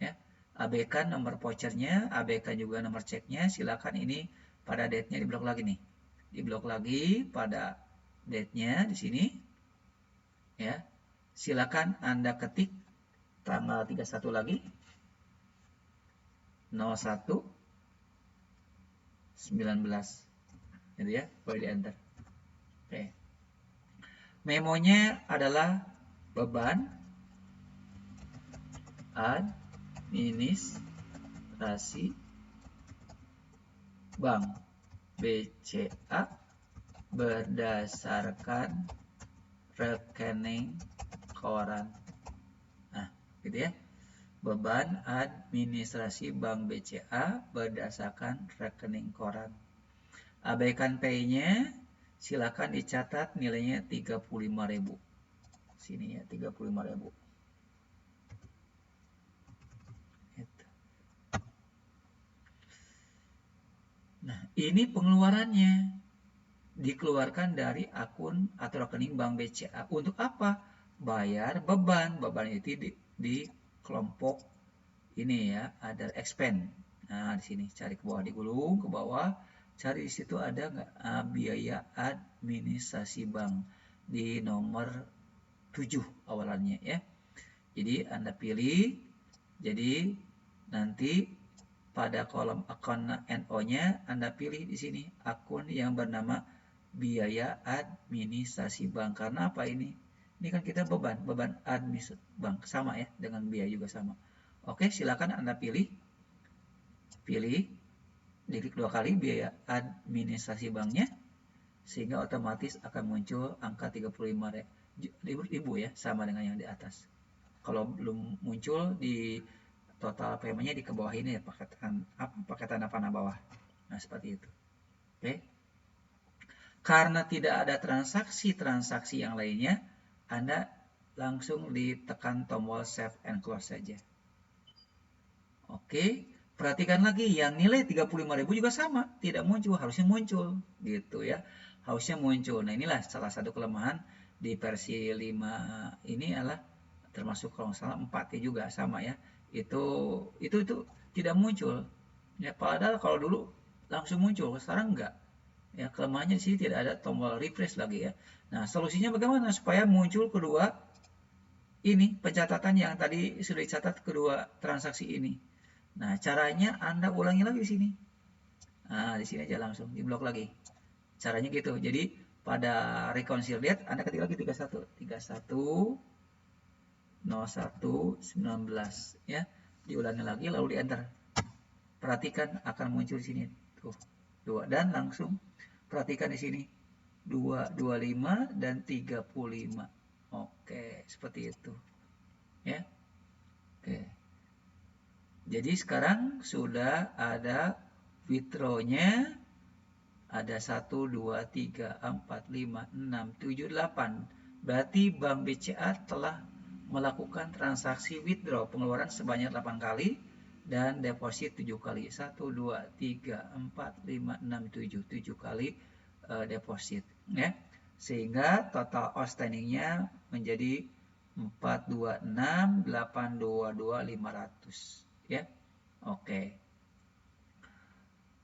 Ya. Abaikan nomor vouchernya, abaikan juga nomor ceknya. Silakan ini pada date-nya diblok lagi nih. Diblok lagi pada date-nya di sini. Ya. Silakan Anda ketik tanggal 31 lagi. 01 19. Gitu ya, boleh di enter. Oke. Memonya adalah beban administrasi Bank BCA berdasarkan rekening koran. Nah, gitu ya. Beban administrasi Bank BCA berdasarkan rekening koran. Abaikan pay-nya, silakan dicatat nilainya 35.000. Sini ya, 35.000. Nah, ini pengeluarannya. Dikeluarkan dari akun atau rekening bank BCA. Untuk apa? Bayar beban. Beban itu di kelompok ini ya, other expense. Nah, di sini cari ke bawah, digulung ke bawah, cari di situ ada nggak biaya administrasi bank di nomor 7 awalannya ya. Jadi Anda pilih, jadi nanti pada kolom akun NO-nya Anda pilih di sini akun yang bernama biaya administrasi bank. Karena apa ini? Ini kan kita beban administrasi bank sama ya, dengan biaya juga sama. Oke, silakan Anda pilih, diklik 2 kali biaya administrasi banknya, sehingga otomatis akan muncul angka 35.000 ya, sama dengan yang di atas. Kalau belum muncul di total payment-nya di ke bawah ini ya, pakai tanda panah bawah. Nah, seperti itu. Oke. Karena tidak ada transaksi yang lainnya, Anda langsung ditekan tombol save and close saja. Oke, perhatikan lagi yang nilai 35.000 juga sama, tidak muncul, harusnya muncul gitu ya. Harusnya muncul. Nah, inilah salah satu kelemahan di versi 5 ini adalah termasuk kalau nggak salah 4 juga sama ya. Itu tidak muncul. Ya, padahal kalau dulu langsung muncul, sekarang enggak. Ya, kelemahannya di sini tidak ada tombol refresh lagi ya. Nah, solusinya bagaimana supaya muncul kedua ini pencatatan yang tadi sudah dicatat kedua transaksi ini. Nah, caranya Anda ulangi lagi di sini. Nah, di sini aja langsung diblok lagi. Caranya gitu. Jadi pada reconciliate Anda ketik lagi 31 01 19 ya. Diulangi lagi lalu di enter. Perhatikan akan muncul di sini. Tuh, 2 dan langsung perhatikan di sini 225 dan 35. Oke, seperti itu. Ya. Oke. Jadi sekarang sudah ada withdraw-nya, ada 1, 2, 3, 4, 5, 6, 7, 8. Berarti Bank BCA telah melakukan transaksi withdraw pengeluaran sebanyak 8 kali dan deposit 7 kali. 1, 2, 3, 4, 5, 6, 7. 7 kali deposit. Ya. Sehingga total outstanding-nya menjadi 426, 822, 500. Ya. Oke.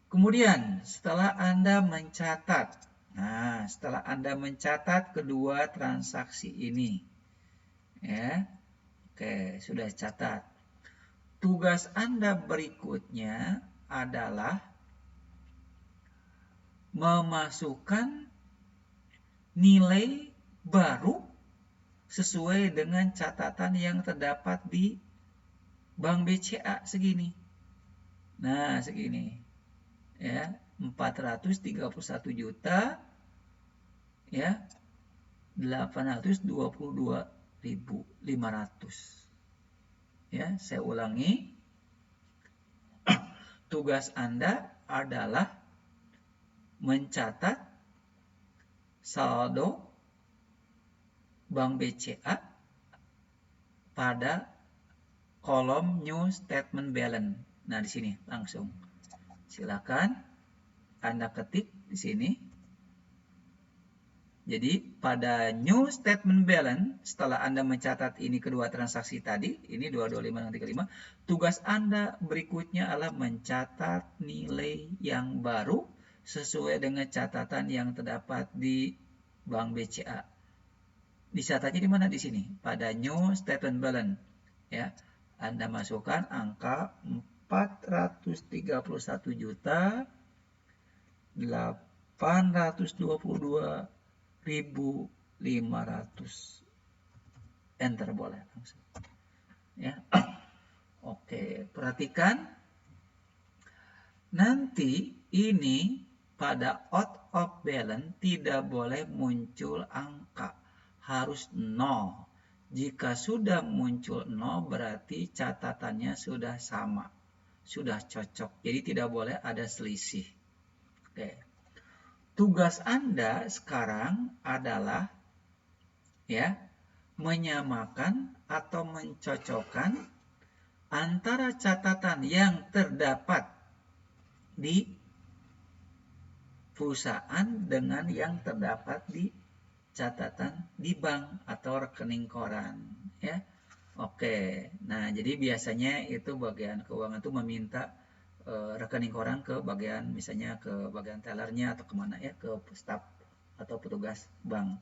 Kemudian setelah Anda mencatat, setelah Anda mencatat kedua transaksi ini, ya, oke, sudah catat. Tugas Anda berikutnya adalah memasukkan nilai baru sesuai dengan catatan yang terdapat di Bank BCA segini. Nah, segini. Ya, 431 juta ya 822.500. Ya, saya ulangi. Tugas Anda adalah mencatat saldo Bank BCA pada kolom New Statement Balance. Nah, di sini langsung. Silakan Anda ketik di sini. Jadi pada New Statement Balance, setelah Anda mencatat ini kedua transaksi tadi, ini 225 dan 35, tugas Anda berikutnya adalah mencatat nilai yang baru sesuai dengan catatan yang terdapat di Bank BCA. Dicatatnya di mana? Di sini, pada New Statement Balance. Ya, Anda masukkan angka 431 juta 822.500. Enter boleh langsung. Ya. Oke, perhatikan. Nanti ini pada out of balance tidak boleh muncul angka. Harus 0. Jika sudah muncul 0 berarti catatannya sudah sama. Sudah cocok. Jadi tidak boleh ada selisih. Oke. Tugas Anda sekarang adalah ya, menyamakan atau mencocokkan antara catatan yang terdapat di perusahaan dengan yang terdapat di catatan di bank atau rekening koran, ya. Oke, nah jadi biasanya itu bagian keuangan itu meminta rekening koran ke bagian, misalnya ke bagian tellernya atau kemana ya, ke staf atau petugas bank.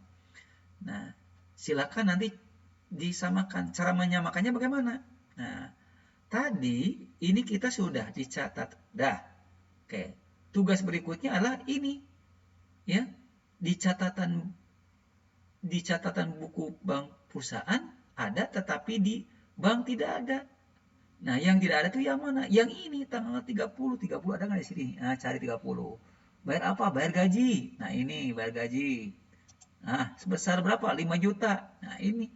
Nah, silakan nanti disamakan. Cara menyamakannya bagaimana? Nah, tadi ini kita sudah dicatat, dah. Oke, tugas berikutnya adalah ini, ya, di catatan buku bank perusahaan ada, tetapi di bank tidak ada. Nah, yang tidak ada itu yang mana? Yang ini tanggal 30. 30 ada nggak di sini? Nah, cari 30. Bayar apa? Bayar gaji. Nah, ini bayar gaji. Nah, sebesar berapa? 5 juta. Nah, ini.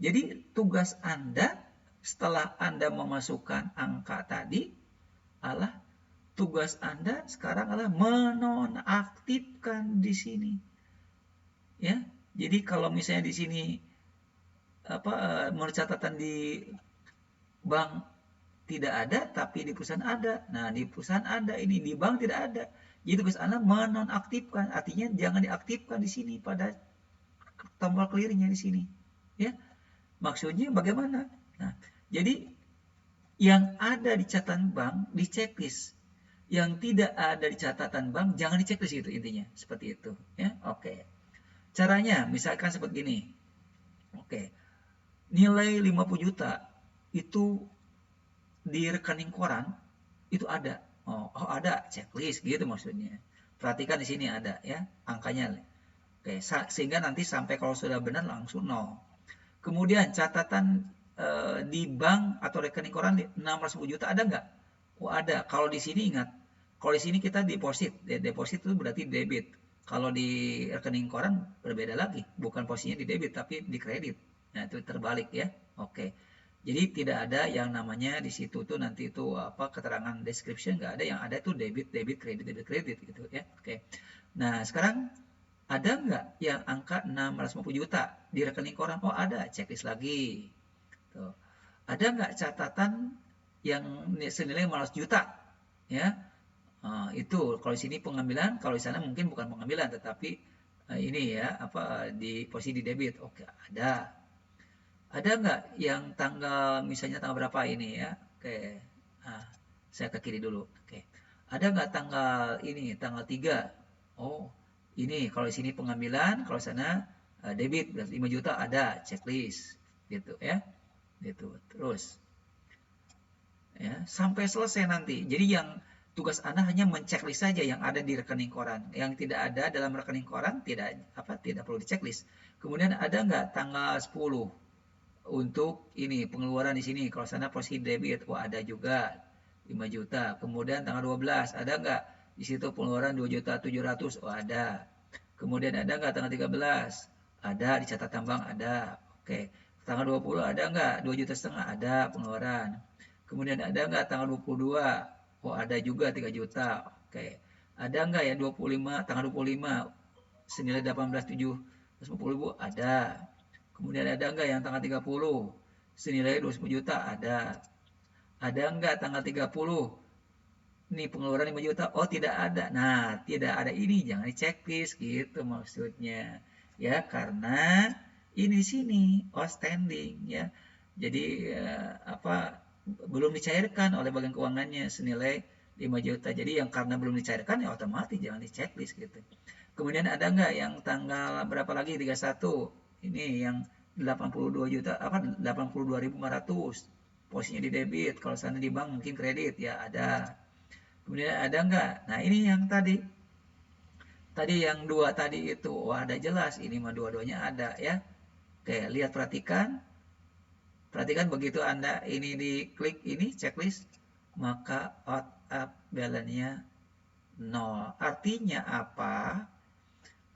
Jadi, tugas Anda setelah Anda memasukkan angka tadi adalah tugas Anda sekarang adalah menonaktifkan di sini. Ya. Jadi kalau misalnya di sini menurut catatan di bank tidak ada, tapi di perusahaan ada. Nah, di perusahaan ada, ini di bank tidak ada. Jadi tugas Anda menonaktifkan, artinya jangan diaktifkan di sini pada tombol clearingnya di sini. Ya, maksudnya bagaimana? Nah, jadi yang ada di catatan bank di checklist, yang tidak ada di catatan bank jangan di checklist, itu intinya, seperti itu. Ya, oke. Caranya misalkan seperti ini. Oke. Nilai 50 juta itu di rekening koran itu ada. Oh, ada checklist gitu maksudnya. Perhatikan di sini ada ya angkanya. Oke, sehingga nanti sampai kalau sudah benar langsung 0. Kemudian catatan di bank atau rekening koran 610 juta ada nggak? Oh, ada. Kalau di sini ingat, kalau di sini kita deposit. Deposit itu berarti debit. Kalau di rekening koran berbeda lagi, bukan posisinya di debit tapi di kredit. Nah, itu terbalik ya. Oke. Jadi tidak ada yang namanya di situ tuh nanti itu keterangan description, nggak ada, yang ada itu debit kredit gitu ya. Oke. Nah, sekarang ada nggak yang angka 650 juta di rekening koran? Oh, ada, checklist lagi. Tuh. Ada nggak catatan yang senilai 500 juta? Ya, itu kalau di sini pengambilan, kalau di sana mungkin bukan pengambilan, tetapi ini ya di posisi di debit. Oke, ada. Ada nggak yang tanggal, misalnya tanggal berapa ini ya? Oke, saya ke kiri dulu. Oke, ada nggak tanggal ini, tanggal 3? Oh, ini kalau di sini pengambilan, kalau sana debit 5 juta, ada checklist gitu ya. Gitu. Terus ya, sampai selesai nanti. Jadi yang tugas Anda hanya menceklis saja yang ada di rekening koran. Yang tidak ada dalam rekening koran tidak perlu diceklis. Kemudian ada nggak tanggal 10 untuk ini pengeluaran di sini? Kalau sana posisi debit, wah ada juga 5 juta. Kemudian tanggal 12 ada nggak di situ pengeluaran 2.700.000? Oh, ada. Kemudian ada nggak tanggal 13? Ada di catatan bank, ada. Oke. Tanggal 20 ada nggak? 2,5 juta ada pengeluaran. Kemudian ada nggak tanggal 22? Oh, ada juga 3 juta. Oke. Ada nggak ya tanggal 25 senilai 18.750.000? Ada. Kemudian ada nggak yang tanggal 30 senilai 20 juta? Ada. Ada nggak tanggal 30 ini pengeluaran 5 juta? Oh, tidak ada. Nah, tidak ada ini jangan di-checklist gitu maksudnya. Ya, karena ini sini outstanding ya. Jadi belum dicairkan oleh bagian keuangannya senilai 5 juta. Jadi yang karena belum dicairkan ya otomatis jangan di-checklist gitu. Kemudian ada nggak yang tanggal berapa lagi 31? Ini yang 82 juta 82.500. Posisinya di debit, kalau sana di bank mungkin kredit ya ada. Kemudian ada nggak? Nah, ini yang tadi yang dua tadi itu, wah ada jelas, ini mah dua-duanya ada ya. Oke, lihat, perhatikan begitu Anda ini diklik ini checklist, maka out up balance-nya 0. Artinya apa?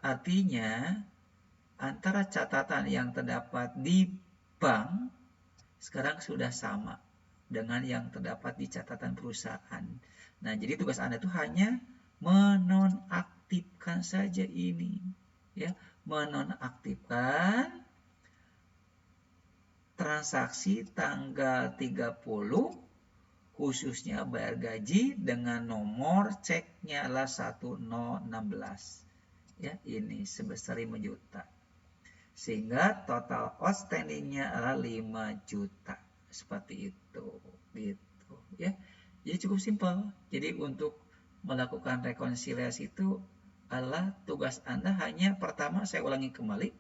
Artinya antara catatan yang terdapat di bank sekarang sudah sama dengan yang terdapat di catatan perusahaan. Nah, jadi tugas Anda itu hanya menonaktifkan saja ini. Ya, menonaktifkan transaksi tanggal 30 khususnya bayar gaji dengan nomor ceknya adalah 1016. Ya, ini sebesar 5 juta. Sehingga total outstandingnya adalah 5 juta. Seperti itu. Gitu, ya. Jadi cukup simpel. Jadi untuk melakukan rekonsiliasi itu adalah tugas Anda hanya pertama, saya ulangi kembali,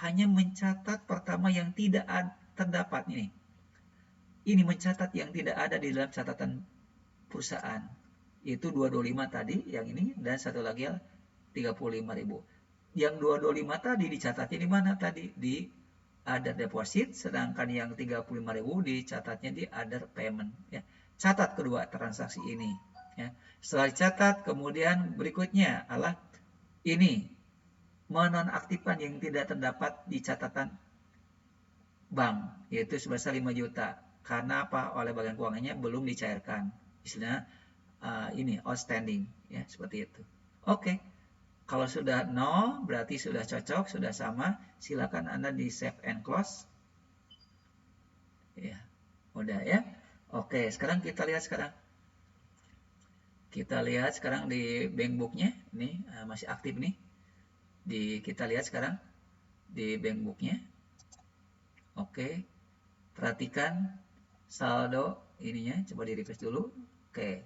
hanya mencatat pertama yang tidak terdapat ini. Ini mencatat yang tidak ada di dalam catatan perusahaan. Itu 225 tadi, yang ini, dan satu lagi 35.000. Yang 225 tadi dicatatnya di mana tadi? Di other deposit, sedangkan yang 35.000 dicatatnya di other payment. Ya. Catat kedua transaksi ini. Ya. Setelah dicatat, kemudian berikutnya adalah ini, menonaktifkan yang tidak terdapat di catatan bank, yaitu sebesar 5 juta. Karena apa? Oleh bagian keuangannya belum dicairkan. Istilahnya ini outstanding, ya, seperti itu. Oke. Kalau sudah 0 berarti sudah cocok, sudah sama. Silakan Anda di save and close. Ya, udah ya. Oke, sekarang kita lihat sekarang. Kita lihat sekarang di bank booknya, ini masih aktif nih. Kita lihat sekarang di bank booknya. Oke, perhatikan saldo ininya, coba di refresh dulu. Oke,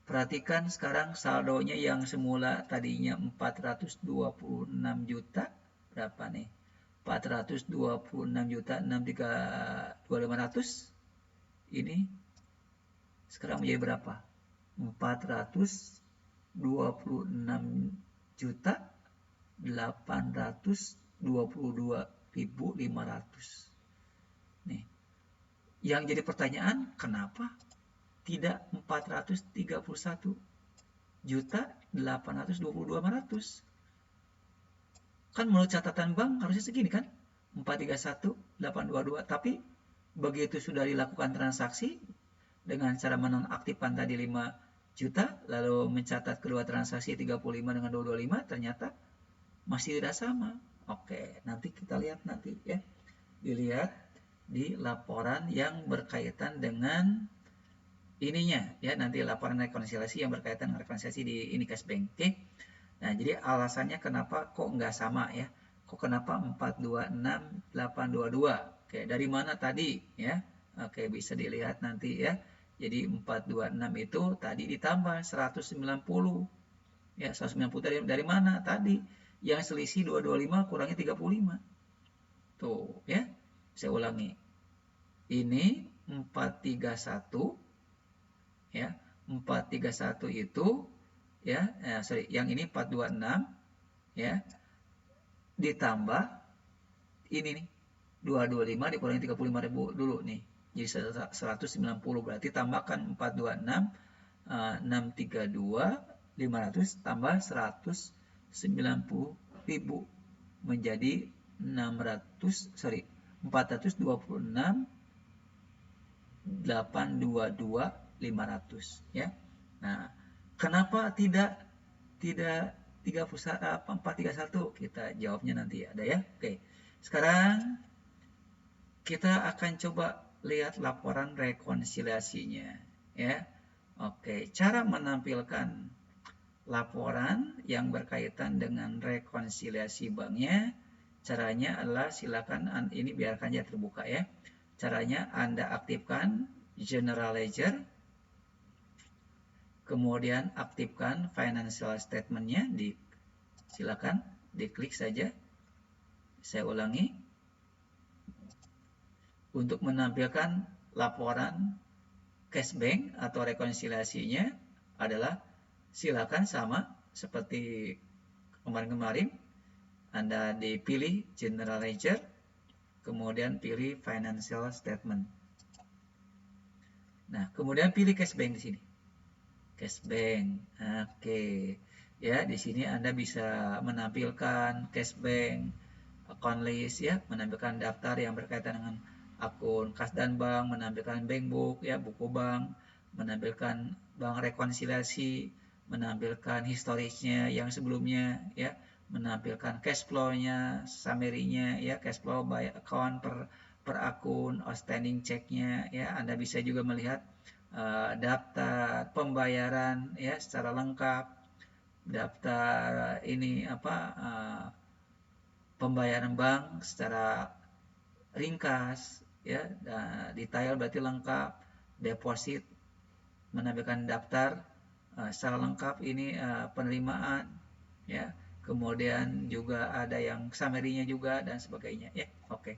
perhatikan sekarang saldonya yang semula tadinya 426 juta, berapa nih? 426 juta 632.500. Ini sekarang menjadi berapa? 426 juta 822.500. Nih. Yang jadi pertanyaan, kenapa tidak 431 juta 822.500? Kan menurut catatan bank harusnya segini kan? 431.822. Tapi begitu sudah dilakukan transaksi dengan cara menonaktifkan tadi 5 juta, lalu mencatat kedua transaksi 35 dengan 225, ternyata masih tidak sama. Oke, nanti kita lihat nanti ya. Dilihat di laporan yang berkaitan dengan ininya ya, nanti laporan rekonsiliasi yang berkaitan dengan rekonsiliasi di ini cash bank. Oke. Nah, jadi alasannya kenapa kok nggak sama ya? Kok kenapa 426 822? Oke, dari mana tadi ya? Oke, bisa dilihat nanti ya. Jadi 426 itu tadi ditambah 190. Ya, 190 dari mana? Tadi yang selisih 225 kurangi 35. Tuh, ya. Saya ulangi. Ini 431 ya. 431 itu ya, yang ini 426 ya. Ditambah ini nih 225 dikurangi 35.000 dulu nih. Jadi 190, berarti tambahkan 426 632 500 tambah 190.000 menjadi 426 822 500 ya. Nah, kenapa tidak 431? Kita jawabnya nanti ada ya. Oke. Sekarang kita akan coba lihat laporan rekonsiliasinya ya. Oke, cara menampilkan laporan yang berkaitan dengan rekonsiliasi banknya, caranya adalah silakan ini biarkan aja terbuka ya. Caranya Anda aktifkan General Ledger, kemudian aktifkan Financial Statement-nya, silakan diklik saja. Saya ulangi, untuk menampilkan laporan cash bank atau rekonsiliasinya adalah silakan sama seperti kemarin-kemarin, Anda dipilih General Ledger, kemudian pilih Financial Statement. Nah, kemudian pilih cash bank di sini. Cash bank. Oke. Ya, di sini Anda bisa menampilkan cash bank, account list ya, menampilkan daftar yang berkaitan dengan akun kas dan bank, menampilkan bank book ya, buku bank, menampilkan bank rekonsiliasi, menampilkan historisnya yang sebelumnya ya, menampilkan cash flow-nya, summary-nya ya, cash flow by account per akun, outstanding check-nya ya. Anda bisa juga melihat daftar pembayaran ya secara lengkap, daftar pembayaran bank secara ringkas ya, detail berarti lengkap, deposit menampilkan daftar secara lengkap ini penerimaan ya, kemudian juga ada yang summary-nya juga dan sebagainya ya. Oke.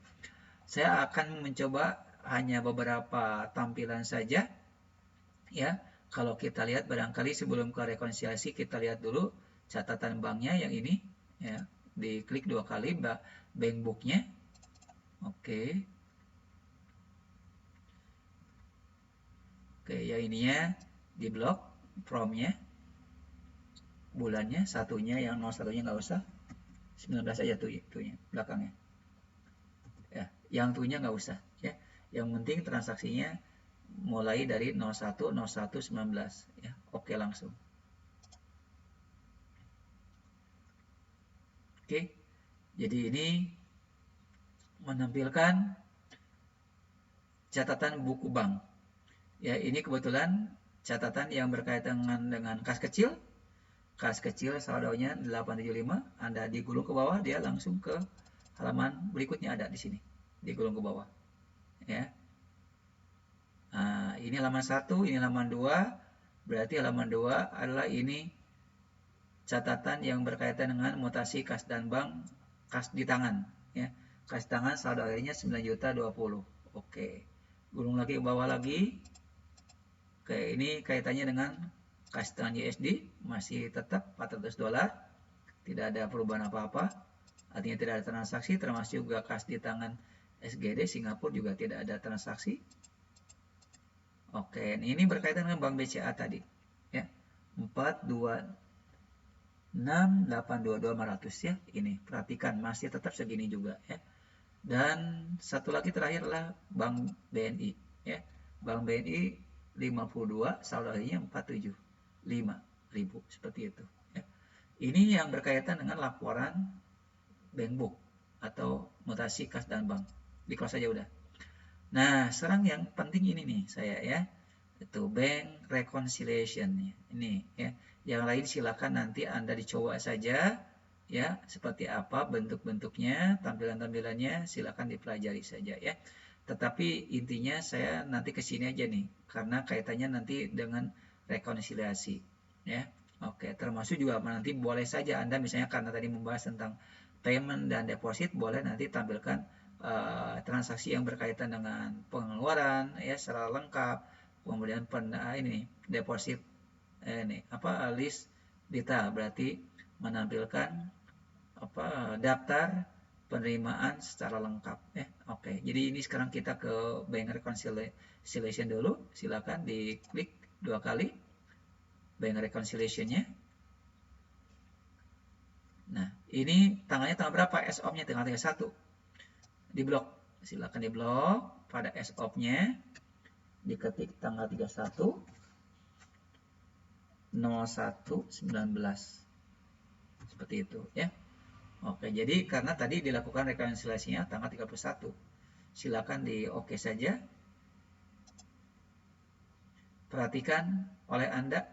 Saya akan mencoba hanya beberapa tampilan saja ya. Kalau kita lihat barangkali sebelum ke rekonsiliasi kita lihat dulu catatan banknya yang ini ya. Diklik 2 kali bank book-nya. Oke. Oke, yang ininya di blok from-nya. Bulannya satunya yang 01-nya nggak usah. 19 aja tuhnya belakangnya. Ya, yang tuhnya nggak usah ya. Yang penting transaksinya mulai dari 01 01 19 ya. Oke langsung. Oke. Jadi ini menampilkan catatan buku bank. Ya, ini kebetulan catatan yang berkaitan dengan kas kecil. Kas kecil saldonya 875, Anda digulung ke bawah, dia langsung ke halaman berikutnya ada di sini. Digulung ke bawah. Ya. Nah, ini halaman 1, ini halaman 2. Berarti halaman 2 adalah ini catatan yang berkaitan dengan mutasi kas dan bank, kas di tangan. Ya. Kas di tangan saldo akhirnya 9.020. Oke. Gulung lagi ke bawah lagi. Oke, ini kaitannya dengan kas tangan USD masih tetap $400, tidak ada perubahan apa-apa, artinya tidak ada transaksi, termasuk juga kas di tangan SGD Singapura juga tidak ada transaksi. Oke, ini berkaitan dengan bank BCA tadi ya, 426.822.500 ya, ini perhatikan masih tetap segini juga ya. Dan satu lagi terakhir adalah bank BNI ya, bank BNI 52, saldo akhirnya 475.000 seperti itu ya. Ini yang berkaitan dengan laporan bank book atau mutasi kas dan bank. Di close saja udah. Nah, sekarang yang penting ini nih saya ya, itu bank reconciliation ini ya. Yang lain silakan nanti Anda dicoba saja ya, seperti apa bentuk-bentuknya, tampilan-tampilannya silakan dipelajari saja ya. Tetapi intinya saya nanti ke sini aja nih, karena kaitannya nanti dengan rekonsiliasi ya. Oke, termasuk juga nanti boleh saja Anda misalnya karena tadi membahas tentang payment dan deposit, boleh nanti tampilkan transaksi yang berkaitan dengan pengeluaran ya secara lengkap, kemudian ini deposit list data, berarti menampilkan daftar penerimaan secara lengkap ya. Oke, jadi ini sekarang kita ke bank reconciliation dulu. Silakan diklik 2 kali bank reconciliation-nya. Nah, ini tanggalnya tanggal berapa? S of-nya tanggal 31. Di blok. Silakan di blok pada S of-nya diketik tanggal 31 01/19. Seperti itu ya. Oke, jadi karena tadi dilakukan rekonsiliasinya tanggal 31. Silakan di oke saja. Perhatikan oleh Anda.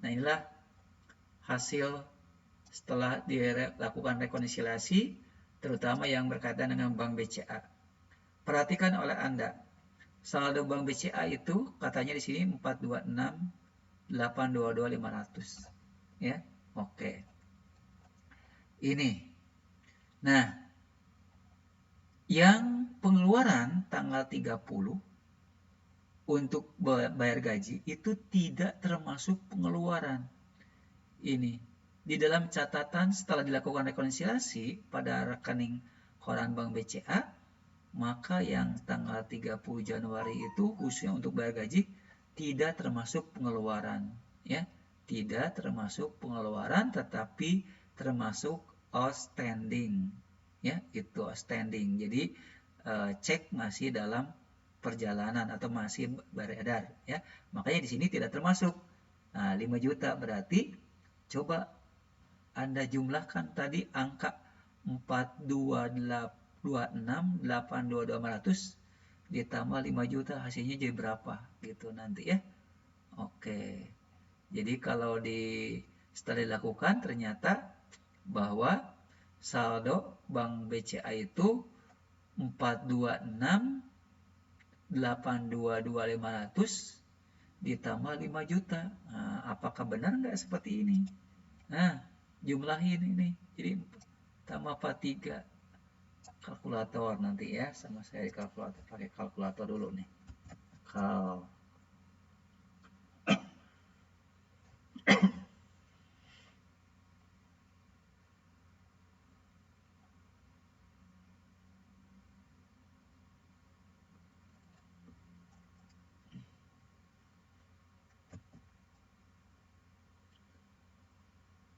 Nah, inilah hasil setelah dilakukan rekonsiliasi, terutama yang berkaitan dengan bank BCA. Perhatikan oleh Anda. Saldo bank BCA itu katanya di sini 426.822.500. Ya. Oke. Ini. Nah, yang pengeluaran tanggal 30 untuk bayar gaji itu tidak termasuk pengeluaran. Ini di dalam catatan setelah dilakukan rekonsiliasi pada rekening koran bank BCA, maka yang tanggal 30 Januari itu khususnya untuk bayar gaji tidak termasuk pengeluaran ya, tidak termasuk pengeluaran tetapi termasuk outstanding ya, itu outstanding. Jadi cek masih dalam perjalanan atau masih beredar ya. Makanya di sini tidak termasuk. Nah, 5 juta berarti coba Anda jumlahkan tadi angka 426.822.500 ditambah 5 juta, hasilnya jadi berapa gitu nanti ya. Oke. Jadi kalau setelah dilakukan ternyata bahwa saldo bank BCA itu 426.822.500 ditambah 5 juta. Nah, apakah benar nggak seperti ini? Nah, jumlahin ini. Jadi tambah 43. Kalkulator nanti ya, sama saya kalkulator, pakai kalkulator dulu nih.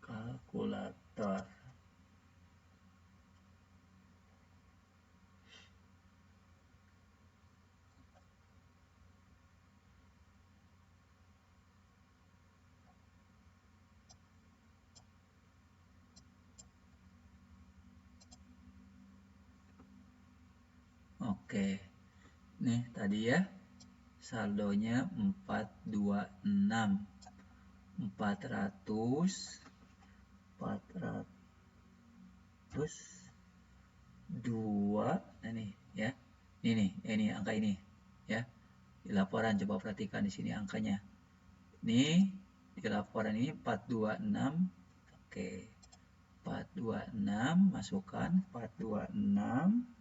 Kalkulator. Oke. Nih tadi ya. Saldonya 426. 402. Nah nih ya. Ini angka ini ya. Di laporan coba perhatikan di sini angkanya. Nih di laporan ini 426. Oke. 426 masukkan 426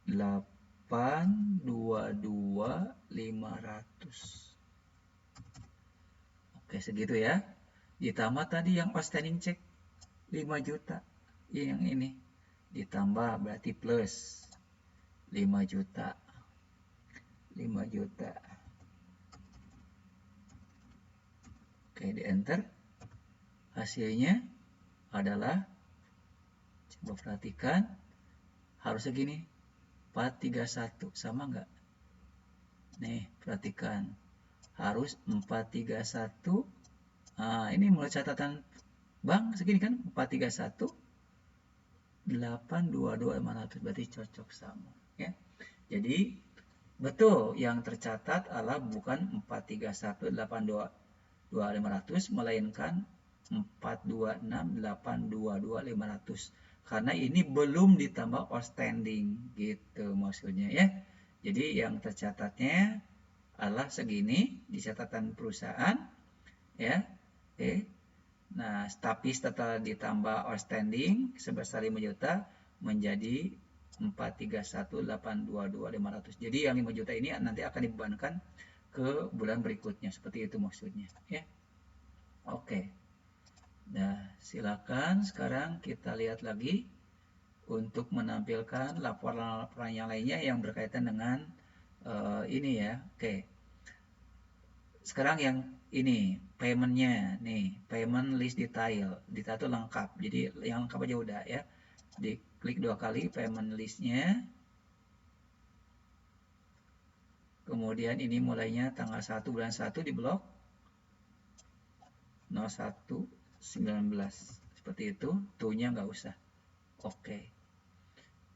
822.500. Oke, segitu ya. Ditambah tadi yang outstanding check 5 juta. Yang ini ditambah berarti plus 5 juta. 5 juta. Oke, di enter. Hasilnya adalah, coba perhatikan, harus segini. 431, sama nggak? Nih, perhatikan. Harus 431. Nah, ini menurut catatan bank segini kan? 431 822.500, berarti cocok sama ya. Jadi betul yang tercatat adalah bukan 431 822.500, melainkan 426 822.500, karena ini belum ditambah outstanding gitu maksudnya ya. Jadi yang tercatatnya adalah segini di catatan perusahaan ya. Oke. Nah, tapi setelah ditambah outstanding sebesar 5 juta menjadi 431.822.500. Jadi yang 5 juta ini nanti akan dibebankan ke bulan berikutnya. Seperti itu maksudnya ya. Oke. Nah, silakan sekarang kita lihat lagi untuk menampilkan laporan-laporan yang lainnya yang berkaitan dengan ini ya. Oke. Sekarang yang ini paymentnya nih, payment list detail itu lengkap, jadi yang lengkap aja udah ya. Diklik 2 kali payment listnya, kemudian ini mulainya tanggal 1 bulan 1 di blok 01/19 seperti itu, tuh-nya nggak usah. Oke.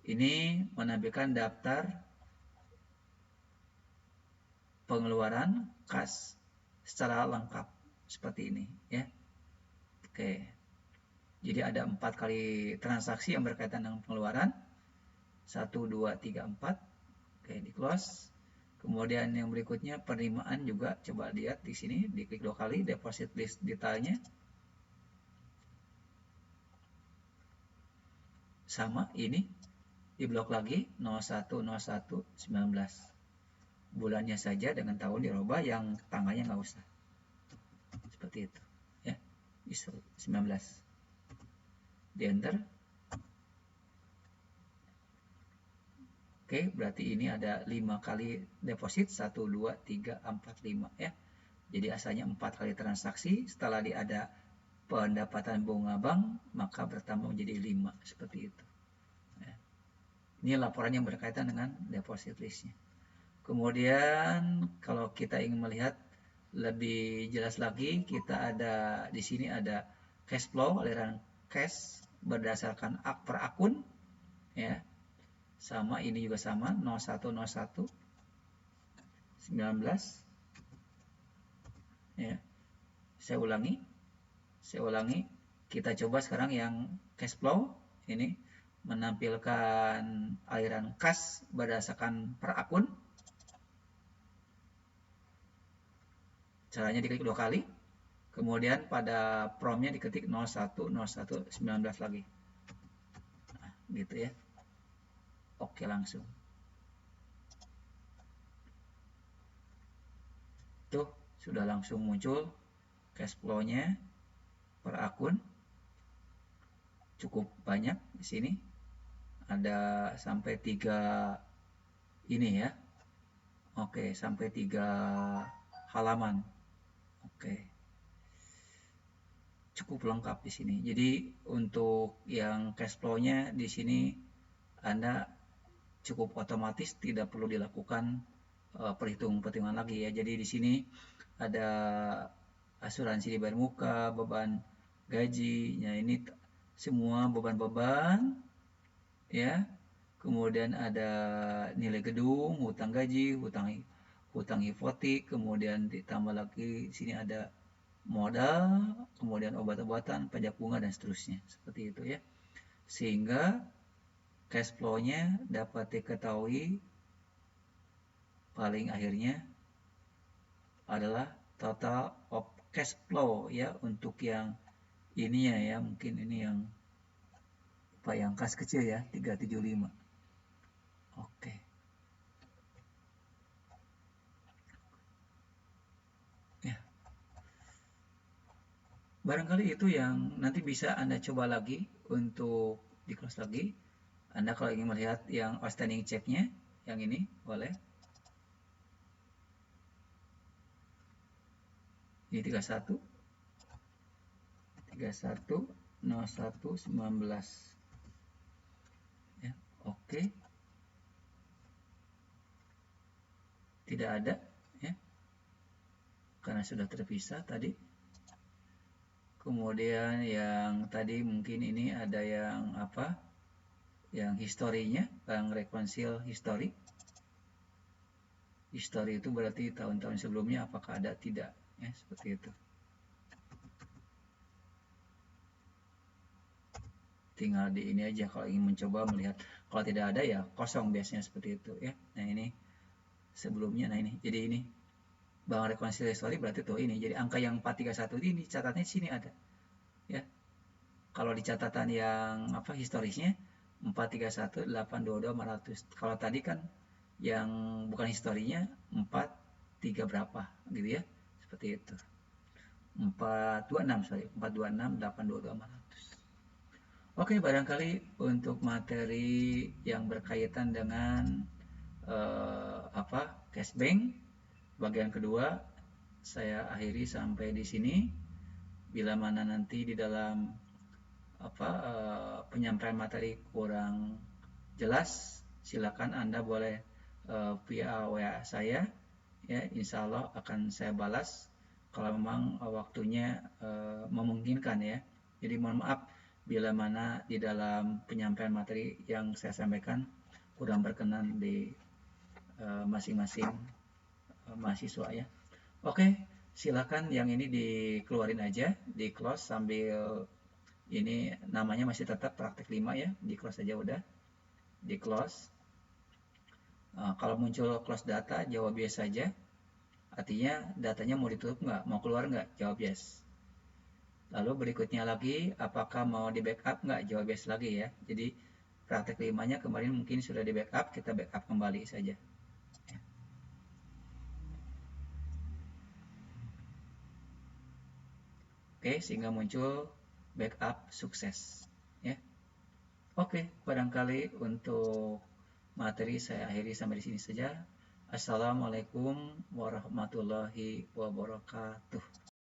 Ini menampilkan daftar pengeluaran kas secara lengkap seperti ini ya. Oke. Jadi ada 4 kali transaksi yang berkaitan dengan pengeluaran. 1, 2, 3, 4. Oke, di close. Kemudian yang berikutnya penerimaan juga, coba lihat di sini, diklik 2 kali deposit list detailnya. Sama ini di blok lagi 01/01/19. Bulannya saja dengan tahun dirubah, yang tanggalnya nggak usah. Seperti itu ya. 19. Di enter. Oke, berarti ini ada 5 kali deposit, 1, 2, 3, 4, 5 ya. Jadi asalnya 4 kali transaksi, setelah ada pendapatan bunga bank, maka bertambah menjadi 5, seperti itu. Ya. Ini laporan yang berkaitan dengan deposit listnya. Kemudian kalau kita ingin melihat lebih jelas lagi, kita ada di sini ada cash flow, aliran cash berdasarkan per akun ya. sama, ini juga sama, 0101 19 ya. Saya ulangi, kita coba sekarang yang cash flow ini menampilkan aliran kas berdasarkan per akun. Caranya diklik 2 kali, kemudian pada promnya diketik 010119 lagi, nah, gitu ya. Oke, langsung tuh sudah langsung muncul cash flow-nya per akun. Cukup banyak di sini, ada sampai 3 ini ya. Oke, sampai 3 halaman. Oke, cukup lengkap di sini. Jadi untuk yang cash flow-nya di sini Anda cukup otomatis, tidak perlu dilakukan perhitungan lagi ya. Jadi di sini ada asuransi dibayar muka, beban gaji, ya ini semua beban-beban ya. Kemudian ada nilai gedung, hutang gaji, hutang hipotek, kemudian ditambah lagi di sini ada modal, kemudian obat-obatan, pajak bunga dan seterusnya. Seperti itu ya. Sehingga cash flow-nya dapat diketahui paling akhirnya adalah total of cash flow ya, untuk yang ini ya, mungkin ini yang yang kas kecil ya, 375. Oke. Ya. Barangkali itu yang nanti bisa Anda coba lagi untuk di close lagi. Anda kalau ingin melihat yang outstanding check-nya, yang ini boleh. Ini 31 01 19 ya. Oke, tidak ada ya, karena sudah terpisah tadi. Kemudian yang tadi mungkin ini ada yang apa, yang historinya, bank reconcile history. History itu berarti tahun-tahun sebelumnya apakah ada, tidak ya, seperti itu. Tinggal di ini aja kalau ingin mencoba melihat. Kalau tidak ada ya kosong biasanya, seperti itu ya. Nah ini sebelumnya, nah ini jadi ini bank reconcile history berarti tuh ini, jadi angka yang 431 ini catatnya sini ada ya. Kalau di catatan yang apa historisnya 431 822 500. Kalau tadi kan yang bukan historinya 43 berapa gitu ya, seperti itu. 426 sorry 426 822 500. Oke, barangkali untuk materi yang berkaitan dengan cash bank bagian kedua saya akhiri sampai di sini. Bila mana nanti di dalam penyampaian materi kurang jelas, silakan Anda boleh via WA saya ya, insya Allah akan saya balas kalau memang waktunya memungkinkan ya. Jadi mohon maaf bila mana di dalam penyampaian materi yang saya sampaikan kurang berkenan di masing-masing mahasiswa ya. Oke, silakan yang ini dikeluarin aja, di close sambil ini namanya masih tetap praktek 5 ya, di close aja udah, di close. Kalau muncul close data jawab yes saja, artinya datanya mau ditutup nggak, mau keluar nggak, jawab yes. Lalu berikutnya lagi, apakah mau di backup nggak, jawab yes lagi ya. Jadi praktek 5-nya kemarin mungkin sudah di backup, kita backup kembali saja. Oke, sehingga muncul backup sukses ya. Oke, barangkali untuk materi saya akhiri sampai di sini saja. Assalamualaikum warahmatullahi wabarakatuh.